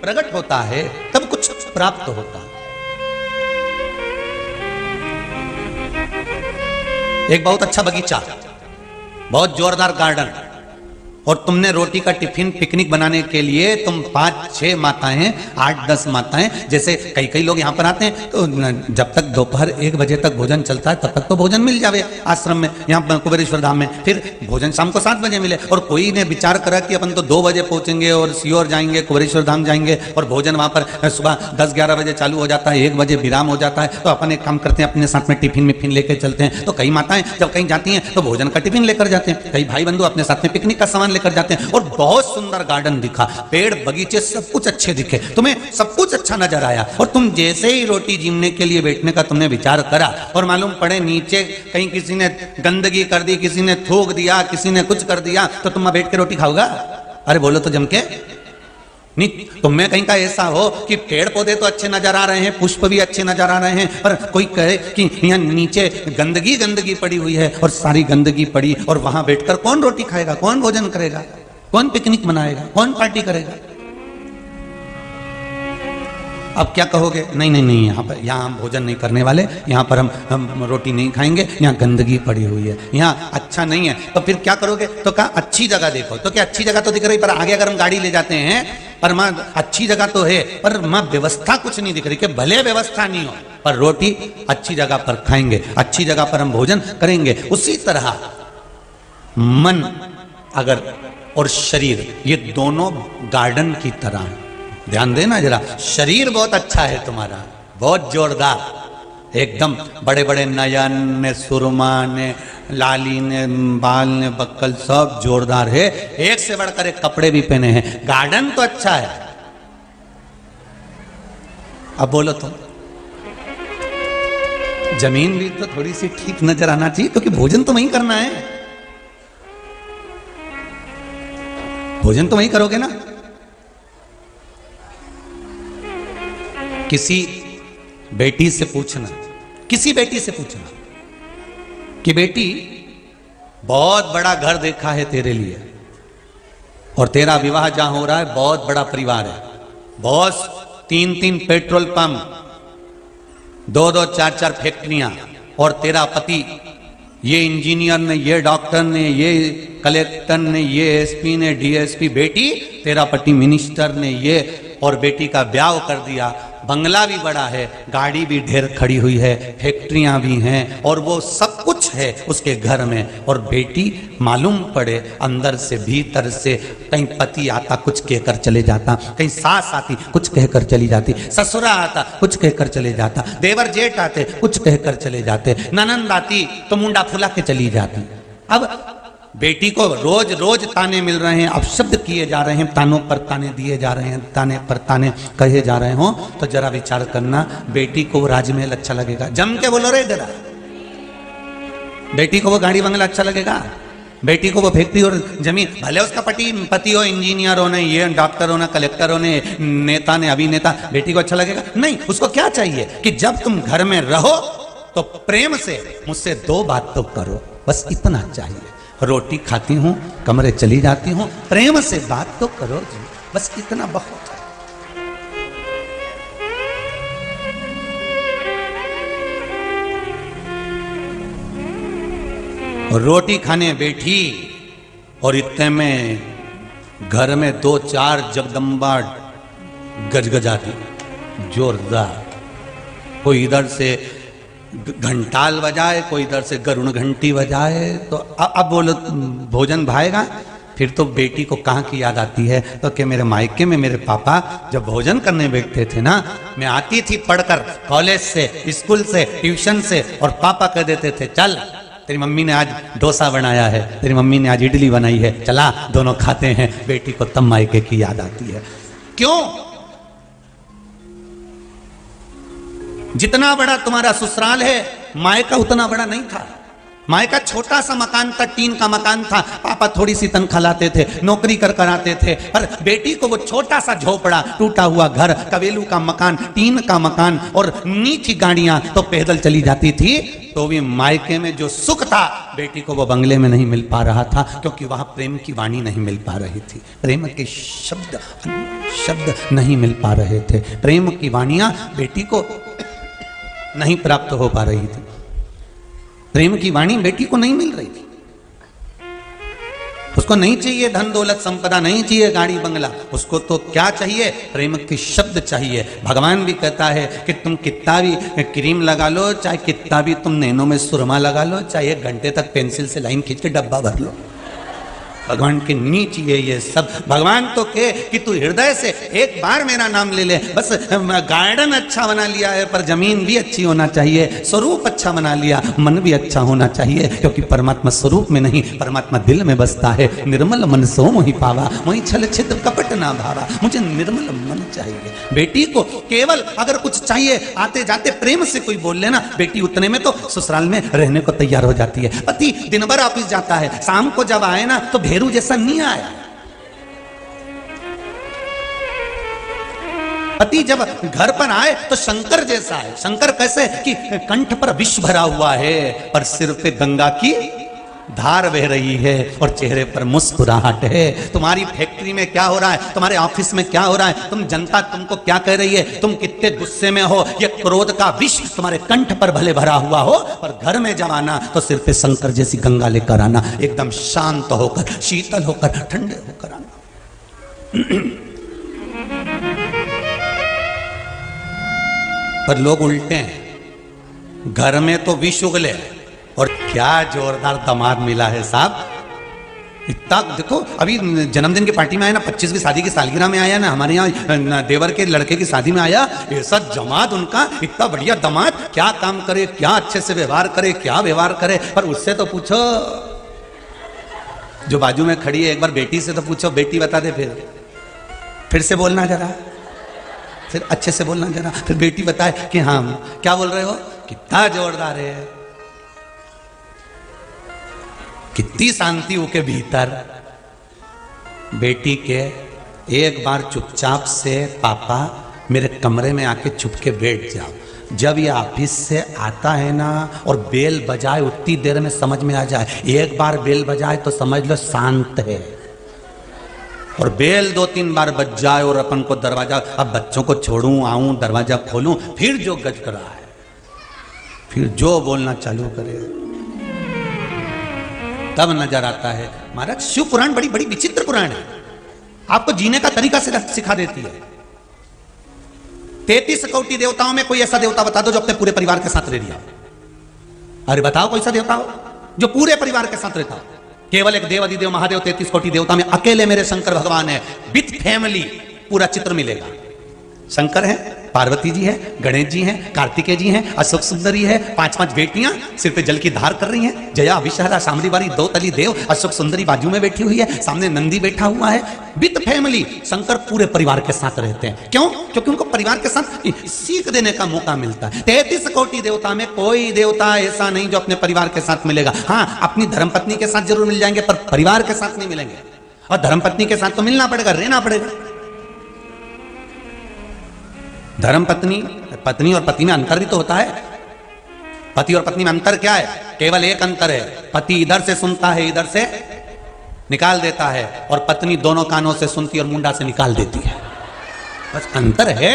प्रकट होता है तब कुछ प्राप्त होता है। एक बहुत अच्छा बगीचा, बहुत जोरदार गार्डन, और तुमने रोटी का टिफिन पिकनिक बनाने के लिए तुम 5-6 माताएं, 8-10 माताएं, जैसे कई कई लोग यहाँ पर आते हैं तो जब तक दोपहर 1 बजे तक भोजन चलता है तब तक तो भोजन मिल जावे आश्रम में, यहाँ कुबेरेश्वर धाम में। फिर भोजन शाम को 7 बजे मिले। और कोई ने विचार करा कि अपन तो 2 बजे पहुंचेंगे और सीहोर जाएंगे, कुबेरेश्वर धाम जाएंगे, और भोजन वहां पर सुबह 10-11 बजे चालू हो जाता है, 1 बजे विराम हो जाता है। तो अपन एक काम करते हैं, अपने साथ में टिफिन मिफिन लेकर चलते हैं। तो कई माताएं जब कहीं जाती हैं तो भोजन का टिफिन लेकर जाते हैं, कई भाई बंधु अपने साथ में पिकनिक का सामान लेकर जाते हैं। और बहुत सुंदर गार्डन दिखा, पेड़ बगीचे सब कुछ अच्छे दिखे, तुम्हें सब कुछ अच्छा नजर आया, और तुम जैसे ही रोटी जीमने के लिए बैठने का तुमने विचार करा और मालूम पड़े नीचे कहीं किसी ने गंदगी कर दी, किसी ने थूक दिया, किसी ने कुछ कर दिया, तो तुम बैठ के रोटी खाओगा? अरे बोलो तो जम के नहीं। तुम्हें कहीं का ऐसा हो कि पेड़ पौधे तो अच्छे नजर आ रहे हैं, पुष्प भी अच्छे नजर आ रहे हैं, पर कोई कहे कि यहाँ नीचे गंदगी गंदगी पड़ी हुई है और सारी गंदगी पड़ी, और वहां बैठकर कौन रोटी खाएगा, कौन भोजन करेगा, कौन पिकनिक मनाएगा, कौन पार्टी करेगा? अब क्या कहोगे? नहीं नहीं नहीं, यहाँ हम भोजन नहीं करने वाले, यहाँ पर हम रोटी नहीं खाएंगे, यहाँ गंदगी पड़ी हुई है, यहाँ अच्छा नहीं है। तो फिर क्या करोगे? तो कहा अच्छी जगह देखो। तो क्या अच्छी जगह तो दिख रही, पर आगे अगर हम गाड़ी ले जाते हैं, पर माँ अच्छी जगह तो है, पर माँ व्यवस्था कुछ नहीं दिख रही, कि भले व्यवस्था नहीं हो पर रोटी अच्छी जगह पर खाएंगे, अच्छी जगह पर हम भोजन करेंगे। उसी तरह मन अगर और शरीर, ये दोनों गार्डन की तरह है। ध्यान देना जरा, शरीर बहुत अच्छा है तुम्हारा, बहुत जोरदार, एकदम बड़े बड़े नयन ने, सुरमा ने, लाली ने, बाल ने, बक्कल सब जोरदार है, एक से बढ़कर एक कपड़े भी पहने हैं, गार्डन तो अच्छा है। अब बोलो तुम, जमीन भी तो थोड़ी सी ठीक नजर आना चाहिए, क्योंकि भोजन तो वहीं करना है, भोजन तो वहीं करोगे ना। किसी बेटी से पूछना, किसी बेटी से पूछना कि बेटी बहुत बड़ा घर देखा है तेरे लिए, और तेरा विवाह जहां हो रहा है बहुत बड़ा परिवार है, बहुत 3-3 पेट्रोल पंप, 2-2, 4-4 फैक्ट्रियां, और तेरा पति ये इंजीनियर ने, ये डॉक्टर ने, ये कलेक्टर ने, ये एसपी ने, डीएसपी, बेटी तेरा पति मिनिस्टर ने, ये, और बेटी का ब्याह कर दिया, बंगला भी बड़ा है, गाड़ी भी ढेर खड़ी हुई है, फैक्ट्रियां भी हैं, और वो सब कुछ है उसके घर में, और बेटी मालूम पड़े अंदर से भीतर से कहीं पति आता कुछ कहकर चले जाता, कहीं सास आती कुछ कहकर चली जाती, ससुरा आता कुछ कहकर चले जाता, देवर जेठ आते कुछ कहकर चले जाते, ननंद आती तो मुंडा फुला के चली जाती। अब बेटी को रोज रोज ताने मिल रहे हैं, अपशब्द किए जा रहे हैं, तानों पर ताने दिए जा रहे हैं, ताने पर ताने कहे जा रहे हो, तो जरा विचार करना, बेटी को वो राजमहल अच्छा लगेगा? जम के बोलो रे जरा, बेटी को वो गाड़ी बंगला अच्छा लगेगा? बेटी को वो फैक्ट्री और जमीन, भले उसका पति हो इंजीनियर होने, ये डॉक्टर होना, कलेक्टर होने, नेता ने, अभिनेता, बेटी को अच्छा लगेगा? नहीं। उसको क्या चाहिए कि जब तुम घर में रहो तो प्रेम से मुझसे 2 बात तो करो, बस इतना चाहिए। रोटी खाती हूं, कमरे चली जाती हूं, प्रेम से बात तो करो जी, बस इतना बहुत है। रोटी खाने बैठी और इतने में घर में 2-4 जगदम्बा गजगजाती जोरदार, कोई इधर से घंटाल बजाए, कोई इधर से गरुण घंटी बजाए, तो अब बोलो भोजन भाएगा? फिर तो बेटी को कहाँ की याद आती है, तो कि मेरे मायके में मेरे पापा जब भोजन करने बैठते थे ना, मैं आती थी पढ़कर कॉलेज से, स्कूल से, ट्यूशन से, और पापा कह देते थे चल तेरी मम्मी ने आज डोसा बनाया है, तेरी मम्मी ने आज इडली बनाई है, चला दोनों खाते हैं। बेटी को तब मायके की याद आती है। क्यों? जितना बड़ा तुम्हारा ससुराल है, मायका उतना बड़ा नहीं था। मायका छोटा सा मकान था, टीन का मकान था, पापा थोड़ी सी तनख्वाह लाते थे, नौकरी कर कर आते थे, पर बेटी को वो छोटा सा झोपड़ा, टूटा हुआ घर, कवेलू का मकान, टीन का मकान और नीची गाड़ियां तो पैदल चली जाती थी, तो भी मायके में जो सुख था बेटी को वो बंगले में नहीं मिल पा रहा था, क्योंकि वहां प्रेम की वाणी नहीं मिल पा रही थी, प्रेम के शब्द नहीं मिल पा रहे थे, प्रेम की वाणियां बेटी को नहीं प्राप्त हो पा रही थी, प्रेम की वाणी बेटी को नहीं मिल रही थी। उसको नहीं चाहिए धन दौलत संपदा, नहीं चाहिए गाड़ी बंगला, उसको तो क्या चाहिए? प्रेम के शब्द चाहिए। भगवान भी कहता है कि तुम कितना भी क्रीम लगा लो, चाहे कितना भी तुम नैनों में सुरमा लगा लो, चाहे 1 घंटे तक पेंसिल से लाइन खींच के डब्बा भर लो, भगवान के नहीं चाहिए ये सब। भगवान तो कहे कि तू हृदय से एक बार मेरा नाम ले ले, बस गार्डन अच्छा बना लिया है पर जमीन भी अच्छी होना चाहिए, स्वरूप अच्छा बना लिया, मन भी अच्छा होना चाहिए, क्योंकि परमात्मा स्वरूप में नहीं, परमात्मा दिल में बसता है। निर्मल मन सो मोहि पावा, मोहि छल छिद्र कपट ना भावा, मुझे निर्मल मन चाहिए। बेटी को केवल अगर कुछ चाहिए, आते जाते प्रेम से कोई बोल लेना, बेटी उतने में तो ससुराल में रहने को तैयार हो जाती है। पति दिन भर ऑफिस जाता है, शाम को जब आए ना तो भेरू जैसा नहीं आया। पति जब घर पर आए तो शंकर जैसा है। शंकर कैसे कि कंठ पर विष भरा हुआ है पर सिर पे गंगा की धार बह रही है और चेहरे पर मुस्कुराहट है। तुम्हारी फैक्ट्री में क्या हो रहा है, तुम्हारे ऑफिस में क्या हो रहा है, तुम जनता तुमको क्या कह रही है, तुम कितने गुस्से में हो, ये क्रोध का विष तुम्हारे कंठ पर भले भरा हुआ हो, पर घर में जब आना तो सिर पे शंकर जैसी गंगा लेकर आना, एकदम शांत होकर, शीतल होकर, ठंडे होकर आना। पर लोग उल्टे हैं, घर में तो विष उगले और क्या जोरदार दामाद मिला है साहब। इतना देखो, अभी जन्मदिन की पार्टी में आया ना, 25वीं शादी की सालगिरह में आया ना, हमारे यहाँ देवर के लड़के की शादी में आया, ऐसा जमात उनका, इतना बढ़िया दामाद, क्या काम करे, क्या अच्छे से व्यवहार करे, क्या व्यवहार करे। पर उससे तो पूछो, जो बाजू में खड़ी है, एक बार बेटी से तो पूछो, बेटी बता दे, फिर से बोलना जरा, फिर अच्छे से बोलना जरा, फिर बेटी बताए कि हाँ क्या बोल रहे हो, कितना जोरदार है, कितनी शांति उनके भीतर। बेटी के एक बार चुपचाप से पापा मेरे कमरे में आके छुप के बैठ जाओ। जब ये ऑफिस से आता है ना और बेल बजाए, उतनी देर में समझ में आ जाए, एक बार बेल बजाए तो समझ लो शांत है, और बेल 2-3 बार बज जाए और अपन को दरवाजा, अब बच्चों को छोड़ूं, आऊं, दरवाजा खोलूं, फिर जो गज रहा है, फिर जो बोलना चालू करे, तब नजर आता है। महाराज शिव पुराण बड़ी बड़ी विचित्र पुराण है, आपको जीने का तरीका से सिखा देती है। 33 कोटि देवताओं में कोई ऐसा देवता बता दो जो अपने पूरे परिवार के साथ रह रहा। अरे बताओ कोई सा देवता हो जो पूरे परिवार के साथ रहता हो। केवल एक देव अधिदेव महादेव 33 कोटि देवता में अकेले मेरे शंकर भगवान है, विथ फैमिली, पूरा चित्र मिलेगा। शंकर है, पार्वती जी है, गणेश जी हैं, कार्तिकेय जी हैं, अशोक सुंदरी है, 5-5 बेटियां सिर पे जल की धार कर रही हैं। जया विशाला शामलीवारी दो तली देव, अशोक सुंदरी बाजू में बैठी हुई है, सामने नंदी बैठा हुआ है। विद फैमिली शंकर पूरे परिवार के साथ रहते हैं। क्यों? क्योंकि उनको परिवार के साथ सीख देने का मौका मिलता है। 33 कोटि देवता में कोई देवता ऐसा नहीं जो अपने परिवार के साथ मिलेगा। हाँ, अपनी धर्मपत्नी के साथ जरूर मिल जाएंगे, पर परिवार के साथ नहीं मिलेंगे। और धर्मपत्नी के साथ तो मिलना पड़ेगा, रहना पड़ेगा। धर्मपत्नी, पत्नी और पति में अंतर भी तो होता है। पति और पत्नी में अंतर क्या है? केवल एक अंतर है, पति इधर से सुनता है, इधर से निकाल देता है, और पत्नी दोनों कानों से सुनती और मुंडा से निकाल देती है। बस अंतर है,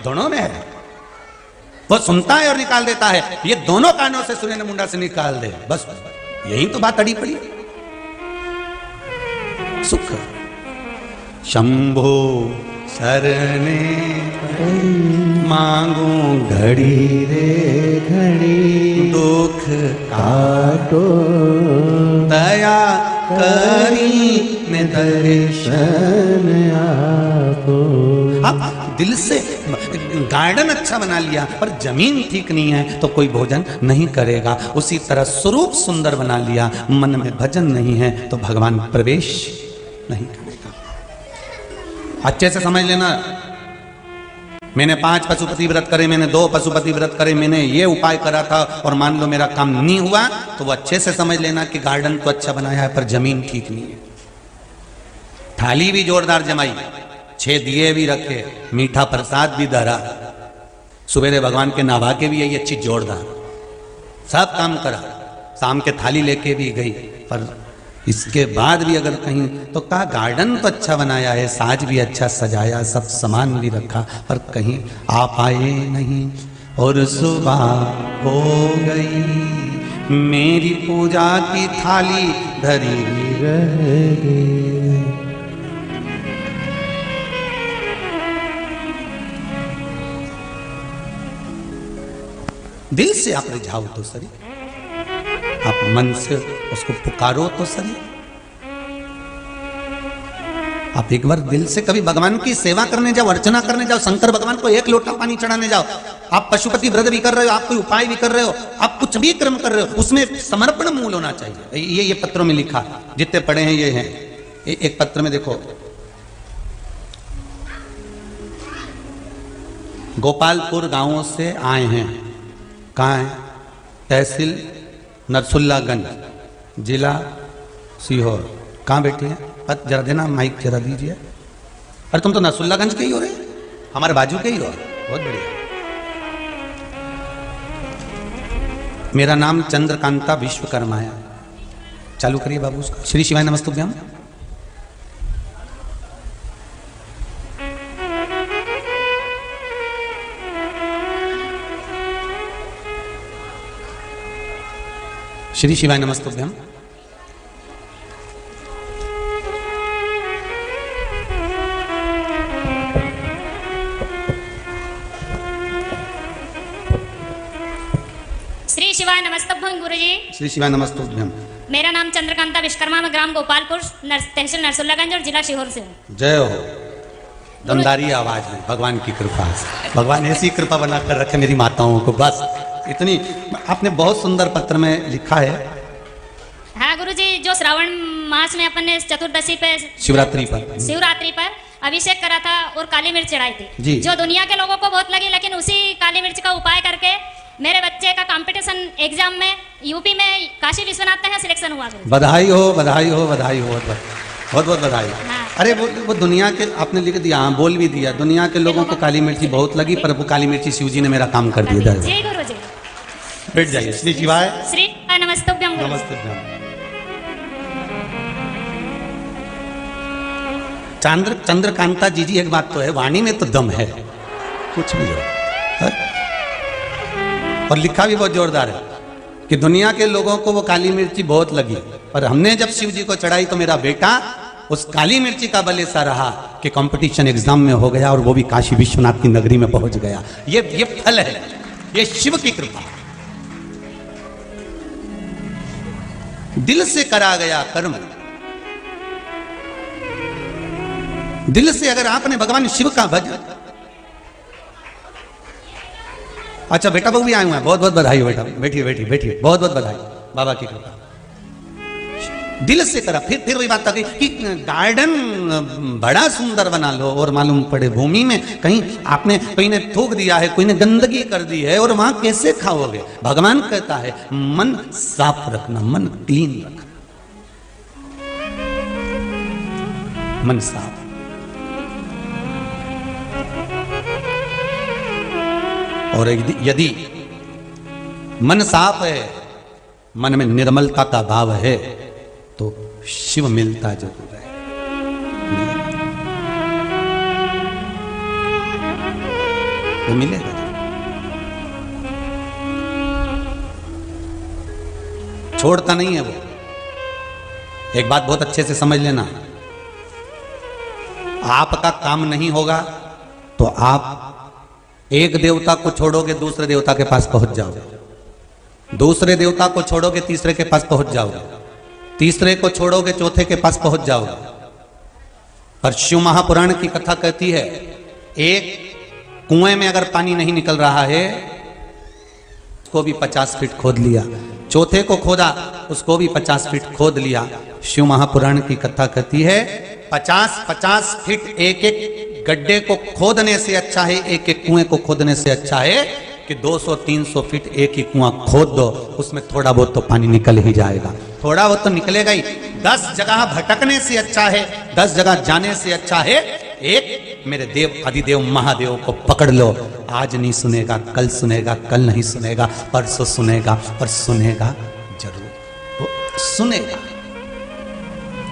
दोनों में है। वो सुनता है और निकाल देता है, ये दोनों कानों से सुने, मुंडा से निकाल दे। बस यही तो बात अड़ी पड़ी। सुख शंभो शरणे मांगो घड़ी रे घड़ी, दुख काटो दया करी ने दर्शन आपो। आप दिल से गार्डन अच्छा बना लिया पर जमीन ठीक नहीं है तो कोई भोजन नहीं करेगा। उसी तरह स्वरूप सुंदर बना लिया, मन में भजन नहीं है तो भगवान प्रवेश नहीं करेगा। अच्छे से समझ लेना, मैंने 5 पशुपति व्रत करे, मैंने 2 पशुपति व्रत करे, मैंने ये उपाय करा था और मान लो मेरा काम नहीं हुआ, तो वो अच्छे से समझ लेना कि गार्डन तो अच्छा बनाया है पर जमीन ठीक नहीं है। थाली भी जोरदार जमाई, 6 दिए भी रखे, मीठा प्रसाद भी धरा, सुबेरे भगवान के नहा के भी यही अच्छी जोरदार सब काम करा, शाम के थाली लेके भी गई, पर इसके बाद भी अगर कहीं तो कहा गार्डन तो अच्छा बनाया है, साज भी अच्छा सजाया, सब सामान भी रखा, पर कहीं आप आए नहीं। और सुबह हो गई, मेरी पूजा की थाली धरी रह गई। दिल से आप रिझाओ तो सही, आप मन से उसको पुकारो तो सही। आप एक बार दिल से कभी भगवान की सेवा करने जाओ, अर्चना करने जाओ, शंकर भगवान को 1 लोटा पानी चढ़ाने जाओ। आप पशुपति व्रत भी कर रहे हो, आप कोई उपाय भी कर रहे हो, आप कुछ भी कर्म कर रहे हो, उसमें समर्पण मूल होना चाहिए। ये पत्रों में लिखा, जितने पढ़े हैं ये हैं। एक पत्र में देखो, गोपालपुर गांवों से आए हैं। कहाँ है? तहसील नरसुल्लागंज, जिला सीहोर। कहाँ बैठे हैं? पत जरा देना, माइक जरा दीजिए। अरे तुम तो नरसुल्लागंज के ही हो रहे, हमारे बाजू के ही हो। बहुत बढ़िया। मेरा नाम चंद्रकांता विश्वकर्मा है। चालू करिए बाबू उसका। श्री शिवाय नमस्तुभ्यम। श्री शिवाय नमस्तुभ्यम। श्री शिवाय नमस्तुभ्यम गुरुजी। श्री शिवाय नमस्तुभ्यम। मेरा नाम चंद्रकांता विश्वकर्मा, मैं ग्राम गोपालपुर तहसील नरसुल्लागंज और जिला सीहोर से हूँ। जय हो। दमदारी आवाज में भगवान की कृपा से, भगवान ऐसी कृपा बनाकर रखे मेरी माताओं को। बस इतनी। आपने बहुत सुंदर पत्र में लिखा है। हाँ गुरुजी, जो श्रावण मास में अपन ने चतुर्दशी पे शिवरात्रि पर अभिषेक करा था और काली मिर्च चढ़ाई थी जी। जो दुनिया के लोगों को बहुत लगी, लेकिन उसी काली मिर्च का उपाय करके मेरे बच्चे का कंपटीशन एग्जाम में यूपी में काशी विश्वनाथ में सिलेक्शन हुआ। बधाई हो, बधाई हो, बधाई हो, बहुत बहुत बधाई। हाँ। अरे वो दुनिया के, आपने लिख दिया, हाँ बोल भी दिया, दुनिया के लोगों को काली मिर्ची बहुत लगी, पर वो काली मिर्ची शिव जी ने मेरा काम कर दिया। जी गुरुजी। बैठ जाइए। श्री शिवाय श्री नमस्तुभ्यम गुरुजी। नमस्तुभ्यम। चंद्रकांता जी एक बात तो है, वाणी में तो दम है, कुछ भी हो है? और लिखा भी बहुत जोरदार है कि दुनिया के लोगों को वो काली मिर्ची बहुत लगी, पर हमने जब शिव जी को चढ़ाई तो मेरा बेटा उस काली मिर्ची का बल ऐसा रहा कि कंपटीशन एग्जाम में हो गया और वो भी काशी विश्वनाथ की नगरी में पहुंच गया। ये फल है, ये शिव की कृपा। दिल से करा गया कर्म, दिल से अगर आपने भगवान शिव का भजन, अच्छा बेटा बहू भी आए हुए हैं, बहुत बहुत बधाई हो बेटा, बैठिए बैठिए बैठिए, बहुत बहुत बधाई, बाबा की कृपा। दिल से करा, फिर वही बात आ गई कि गार्डन बड़ा सुंदर बना लो और मालूम पड़े भूमि में कहीं आपने, कोई ने थूक दिया है, कोई ने गंदगी कर दी है, और वहां कैसे खाओगे? भगवान कहता है मन साफ रखना, मन क्लीन रखना, मन साफ। और यदि मन साफ है, मन में निर्मलता का भाव है, तो शिव मिलता जरूर है। वो मिलेगा। छोड़ता नहीं है वो। एक बात बहुत अच्छे से समझ लेना, आपका काम नहीं होगा तो आप एक देवता को छोड़ोगे, दूसरे देवता के पास पहुंच जाओगे, दूसरे देवता को छोड़ोगे, तीसरे के पास पहुंच जाओगे, तीसरे को छोड़ोगे, चौथे के पास पहुंच जाओगे। पर शिव महापुराण की कथा कहती है, एक कुएं में अगर पानी नहीं निकल रहा है, उसको भी 50 फीट खोद लिया, चौथे को खोदा, उसको भी 50 फीट खोद लिया। शिव महापुराण की कथा कहती है 50-50 फीट एक एक गड्ढे को खोदने से अच्छा है, एक एक कुएं को खोदने से अच्छा है कि 200-300 फीट एक ही कुआं खोद दो, उसमें थोड़ा बहुत तो पानी निकल ही जाएगा, थोड़ा बहुत तो निकलेगा ही। 10 जगह भटकने से अच्छा है, 10 जगह जाने से अच्छा है, एक मेरे देव अधिदेव महादेव को पकड़ लो। आज नहीं सुनेगा, कल सुनेगा, कल नहीं सुनेगा, परसों सुनेगा, पर सुनेगा जरूर, वो सुनेगा।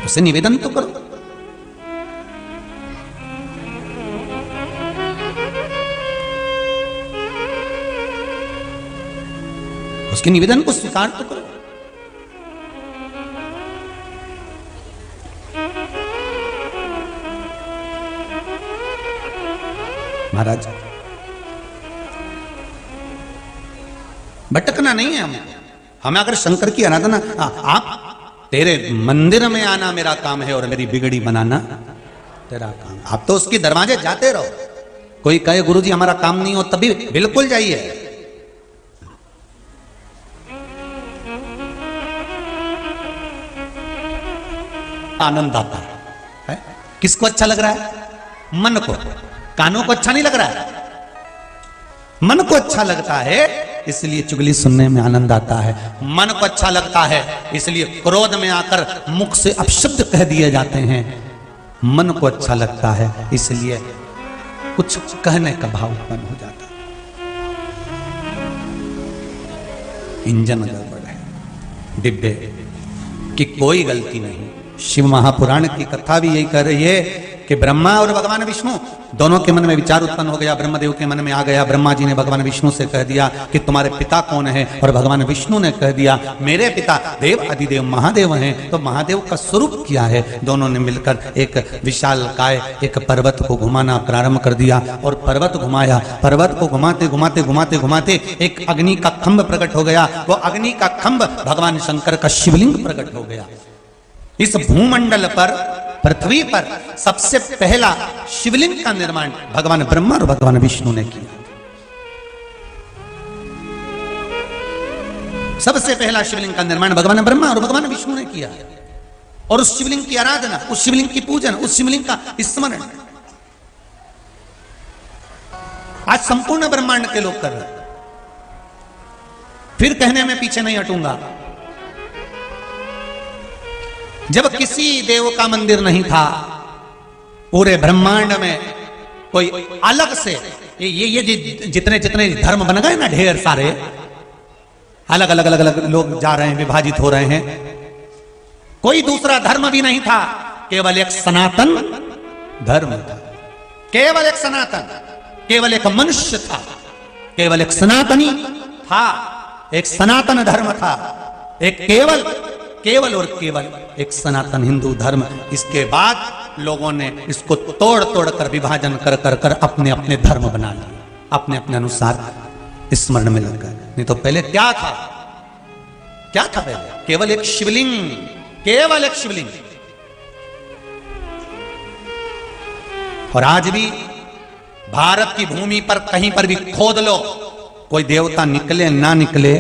उसे निवेदन तो करो। उसके निवेदन को स्वीकार तो करो। महाराज भटकना नहीं है हमें अगर शंकर की आराधना, आप तेरे मंदिर में आना मेरा काम है और मेरी बिगड़ी बनाना तेरा काम। आप तो उसके दरवाजे जाते रहो। कोई कहे गुरुजी हमारा काम नहीं हो, तभी बिल्कुल जाइए। आनंद आता है। किसको अच्छा लग रहा है? मन को। कानों को अच्छा नहीं लग रहा है, मन को अच्छा लगता है, इसलिए चुगली सुनने में आनंद आता है। मन को अच्छा लगता है, इसलिए क्रोध में आकर मुख से अपशब्द कह दिए जाते हैं। मन को अच्छा लगता है, इसलिए कुछ कहने का भाव उत्पन्न हो जाता है। इंजन गड़बड़ है, डिब्बे की कोई गलती नहीं। शिव महापुराण की कथा भी यही कह रही है कि ब्रह्मा और भगवान विष्णु दोनों के मन में विचार उत्पन्न हो गया। ब्रह्मदेव के मन में आ गया। ब्रह्मा जी ने भगवान विष्णु से कह दिया कि तुम्हारे पिता कौन है, और भगवान विष्णु ने कह दिया मेरे पिता देव अधिदेव महादेव हैं। तो महादेव का स्वरूप क्या है? दोनों ने मिलकर एक विशाल काय एक पर्वत को घुमाना प्रारंभ कर दिया, और पर्वत घुमाया। पर्वत को घुमाते घुमाते घुमाते घुमाते एक अग्नि का खंभ प्रकट हो गया। वो अग्नि का खंभ भगवान शंकर का शिवलिंग प्रकट हो गया। इस भूमंडल पर, पृथ्वी पर सबसे पहला शिवलिंग का निर्माण भगवान ब्रह्मा और भगवान विष्णु ने किया। सबसे पहला शिवलिंग का निर्माण भगवान ब्रह्मा और भगवान विष्णु ने किया। और उस शिवलिंग की आराधना, उस शिवलिंग की पूजन, उस शिवलिंग का स्मरण आज संपूर्ण ब्रह्मांड के लोग कर रहे हैं। फिर कहने में पीछे नहीं हटूंगा, जब किसी देव का मंदिर नहीं था पूरे ब्रह्मांड में, कोई अलग से ये जितने जितने धर्म बन गए ना, ढेर सारे अलग अलग अलग अलग लोग जा रहे हैं, विभाजित हो रहे हैं। कोई दूसरा धर्म भी नहीं था, केवल एक सनातन धर्म था। केवल एक सनातन, केवल एक मनुष्य था, केवल एक सनातनी था, एक सनातन धर्म था, एक केवल केवल और केवल एक सनातन हिंदू धर्म। इसके बाद लोगों ने इसको तोड़ तोड़ कर विभाजन कर कर कर अपने अपने धर्म बना लिए, अपने अपने अनुसार स्मरण में लग गए। नहीं तो पहले क्या था? क्या था पहले? केवल एक शिवलिंग, केवल एक शिवलिंग। और आज भी भारत की भूमि पर कहीं पर भी खोद लो, कोई देवता निकले ना निकले,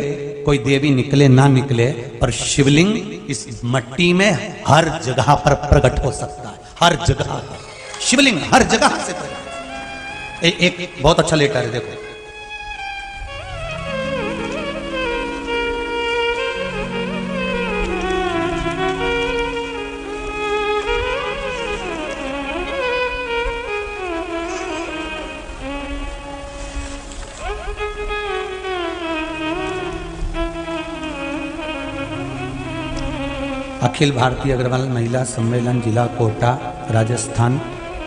कोई देवी निकले ना निकले, पर शिवलिंग इस मट्टी में हर जगह पर प्रकट हो सकता है। हर जगह शिवलिंग हर जगह से प्रकट। एक बहुत अच्छा लेटर है, देखो। अखिल भारतीय अग्रवाल महिला सम्मेलन जिला कोटा राजस्थान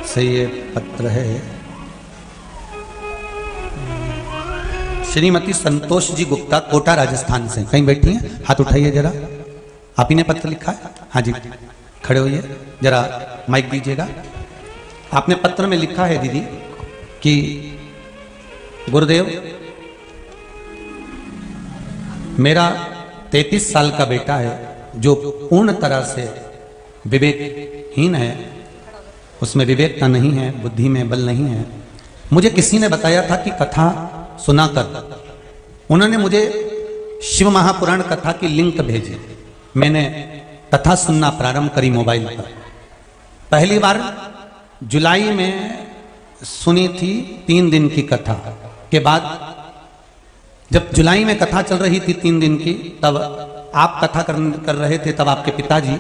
से ये पत्र है। श्रीमती संतोष जी गुप्ता, कोटा राजस्थान से। कहीं बैठी हैं? हाथ उठाइए जरा। आप ही ने पत्र लिखा है? हाँ जी, खड़े होइए, जरा माइक दीजिएगा। आपने पत्र में लिखा है दीदी कि गुरुदेव, मेरा 33 साल का बेटा है जो पूर्ण तरह से विवेकहीन है, उसमें विवेकता नहीं है, बुद्धि में बल नहीं है। मुझे किसी ने बताया था कि कथा सुनाकर, उन्होंने मुझे शिव महापुराण कथा की लिंक भेजी। मैंने कथा सुनना प्रारंभ करी मोबाइल पर। पहली बार जुलाई में सुनी थी 3 दिन की कथा के बाद, जब जुलाई में कथा चल रही थी 3 दिन की, तब आप कथा कर रहे थे, तब आपके पिताजी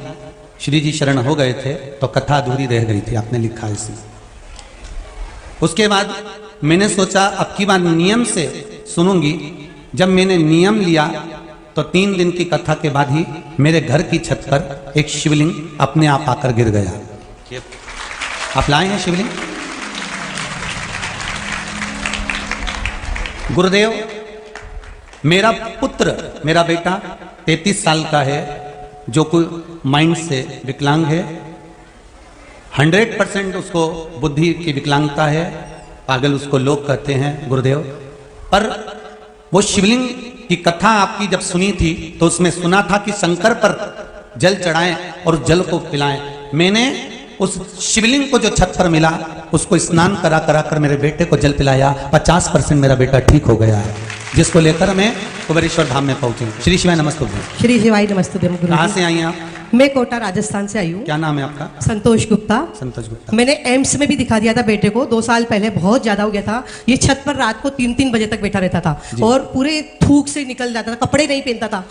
श्री जी शरण हो गए थे, तो कथा अधूरी रह गई थी, आपने लिखा है इसी। उसके बाद मैंने सोचा अब की बार नियम से सुनूंगी। जब मैंने नियम लिया तो 3 दिन की कथा के बाद ही मेरे घर की छत पर एक शिवलिंग अपने आप आकर गिर गया। आप लाए हैं शिवलिंग? गुरुदेव, मेरा पुत्र, मेरा बेटा 33 साल का है, जो कोई माइंड से विकलांग है। 100% उसको बुद्धि की विकलांगता है, पागल उसको लोग कहते हैं गुरुदेव। पर वो शिवलिंग की कथा आपकी जब सुनी थी तो उसमें सुना था कि शंकर पर जल चढ़ाएं और उस जल को पिलाएं। मैंने उस शिवलिंग को जो छत पर मिला उसको स्नान करा कर मेरे बेटे को जल पिलाया। 50% मेरा बेटा ठीक हो गया है, जिसको लेकर मैं कुबेरेश्वर धाम में पहुंची। श्री शिवाय नमस्तुभ्यम। श्री शिवाय नमस्तुभ्यम। कहाँ से आई हैं आप? मैं कोटा राजस्थान से आई हूँ। क्या नाम है आपका? संतोष गुप्ता। संतोष गुप्ता। मैंने एम्स में भी दिखा दिया था बेटे को 2 साल पहले, बहुत ज्यादा हो गया था। ये छत पर रात को 3-3 बजे तक बैठा रहता था और पूरे थूक से निकल जाता था, कपड़े नहीं पहनता था,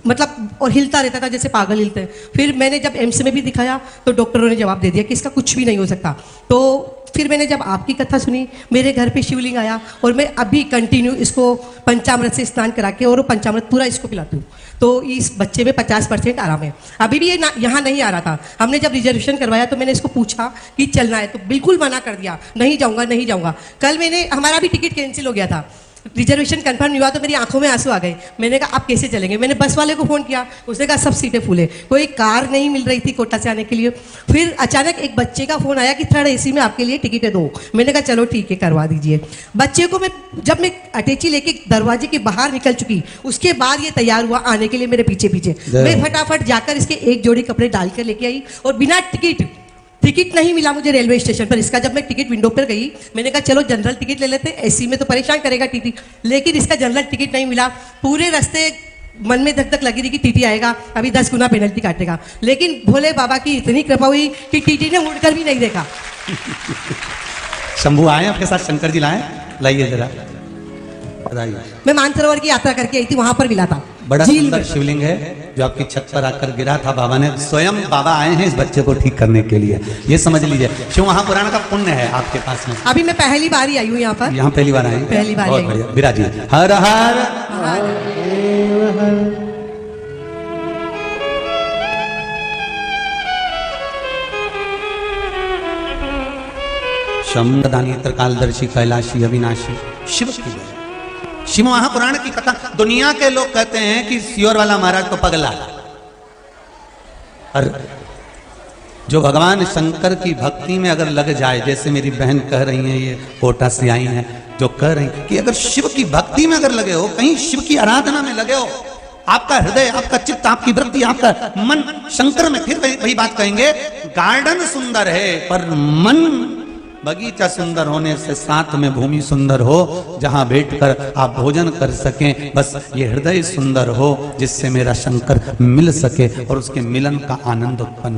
मतलब, और हिलता रहता था जैसे पागल हिलते हैं। फिर मैंने जब एम्स में भी दिखाया तो डॉक्टरों ने जवाब दे दिया कि इसका कुछ भी नहीं हो सकता। तो फिर मैंने जब आपकी कथा सुनी, मेरे घर पे शिवलिंग आया और मैं अभी कंटिन्यू इसको पंचामृत से स्नान करा के और पंचामृत पूरा इसको पिलाती हूँ। तो इस बच्चे में 50% आराम है। अभी भी ये यहाँ नहीं आ रहा था। हमने जब रिजर्वेशन करवाया तो मैंने इसको पूछा कि चलना है, तो बिल्कुल मना कर दिया, नहीं जाऊँगा नहीं जाऊँगा। कल हमारा भी टिकट कैंसिल हो गया था, रिजर्वेशन कंफर्म नहीं हुआ, तो मेरी आंखों में आंसू आ गए। मैंने कहा आप कैसे चलेंगे? मैंने बस वाले को फ़ोन किया, उसने कहा सब सीटें फुल है। कोई कार नहीं मिल रही थी कोटा से आने के लिए। फिर अचानक एक बच्चे का फ़ोन आया कि 3rd AC में आपके लिए टिकटें दो। मैंने कहा चलो ठीक है, करवा दीजिए। बच्चे को जब मैं अटैची लेके दरवाजे के बाहर निकल चुकी, उसके बाद ये तैयार हुआ आने के लिए मेरे पीछे पीछे। मैं फटाफट जाकर इसके एक जोड़ी कपड़े डाल कर लेके आई और बिना टिकट नहीं मिला मुझे रेलवे स्टेशन पर इसका। जब मैं टिकट विंडो पर गई, मैंने कहा चलो जनरल टिकट ले लेते हैं, एसी में तो परेशान करेगा टीटी, लेकिन इसका जनरल टिकट नहीं मिला। पूरे रास्ते मन में धक धक लगी रही कि टीटी आएगा, अभी 10 गुना पेनल्टी काटेगा। लेकिन भोले बाबा की इतनी कृपा हुई कि टीटी ने मुड़कर भी नहीं देखा। शंभू आए आपके साथ? शंकर जी लाए? लाइए जरा। मैं मानसरोवर की यात्रा करके आई थी, वहां पर मिला था। बड़ा सुंदर शिवलिंग है जो आपकी छत पर आकर गिरा था। बाबा ने स्वयं, बाबा आए हैं इस बच्चे को ठीक करने के लिए, ये समझ लीजिए। शिव महापुराण का पुण्य है आपके पास में। अभी मैं पहली बार ही आई हूँ यहाँ पर। यहाँ पहली बार आए? पहली बार। बहुत बढ़िया, विराजिए। हर हर शंभदानी त्रिकालदर्शी कैलाशी अविनाशी शिव की जय। शिव महापुराण की कथा, दुनिया के लोग कहते हैं कि सियोर वाला महाराज तो पगला, और जो भगवान शंकर की भक्ति में अगर लग जाए, जैसे मेरी बहन कह रही हैं, ये कोटा से आई हैं, जो कह रही कि अगर शिव की भक्ति में अगर लगे हो, कहीं शिव की आराधना में लगे हो, आपका हृदय, आपका चित्त, आपकी वृत्ति, आपका मन शंकर में, फिर वही बात कहेंगे, गार्डन सुंदर है पर मन बगीचा सुंदर होने से साथ में भूमि सुंदर हो, जहां बैठकर आप भोजन कर सकें। बस ये हृदय सुंदर हो जिससे मेरा शंकर मिल सके और उसके मिलन का आनंद उत्पन्न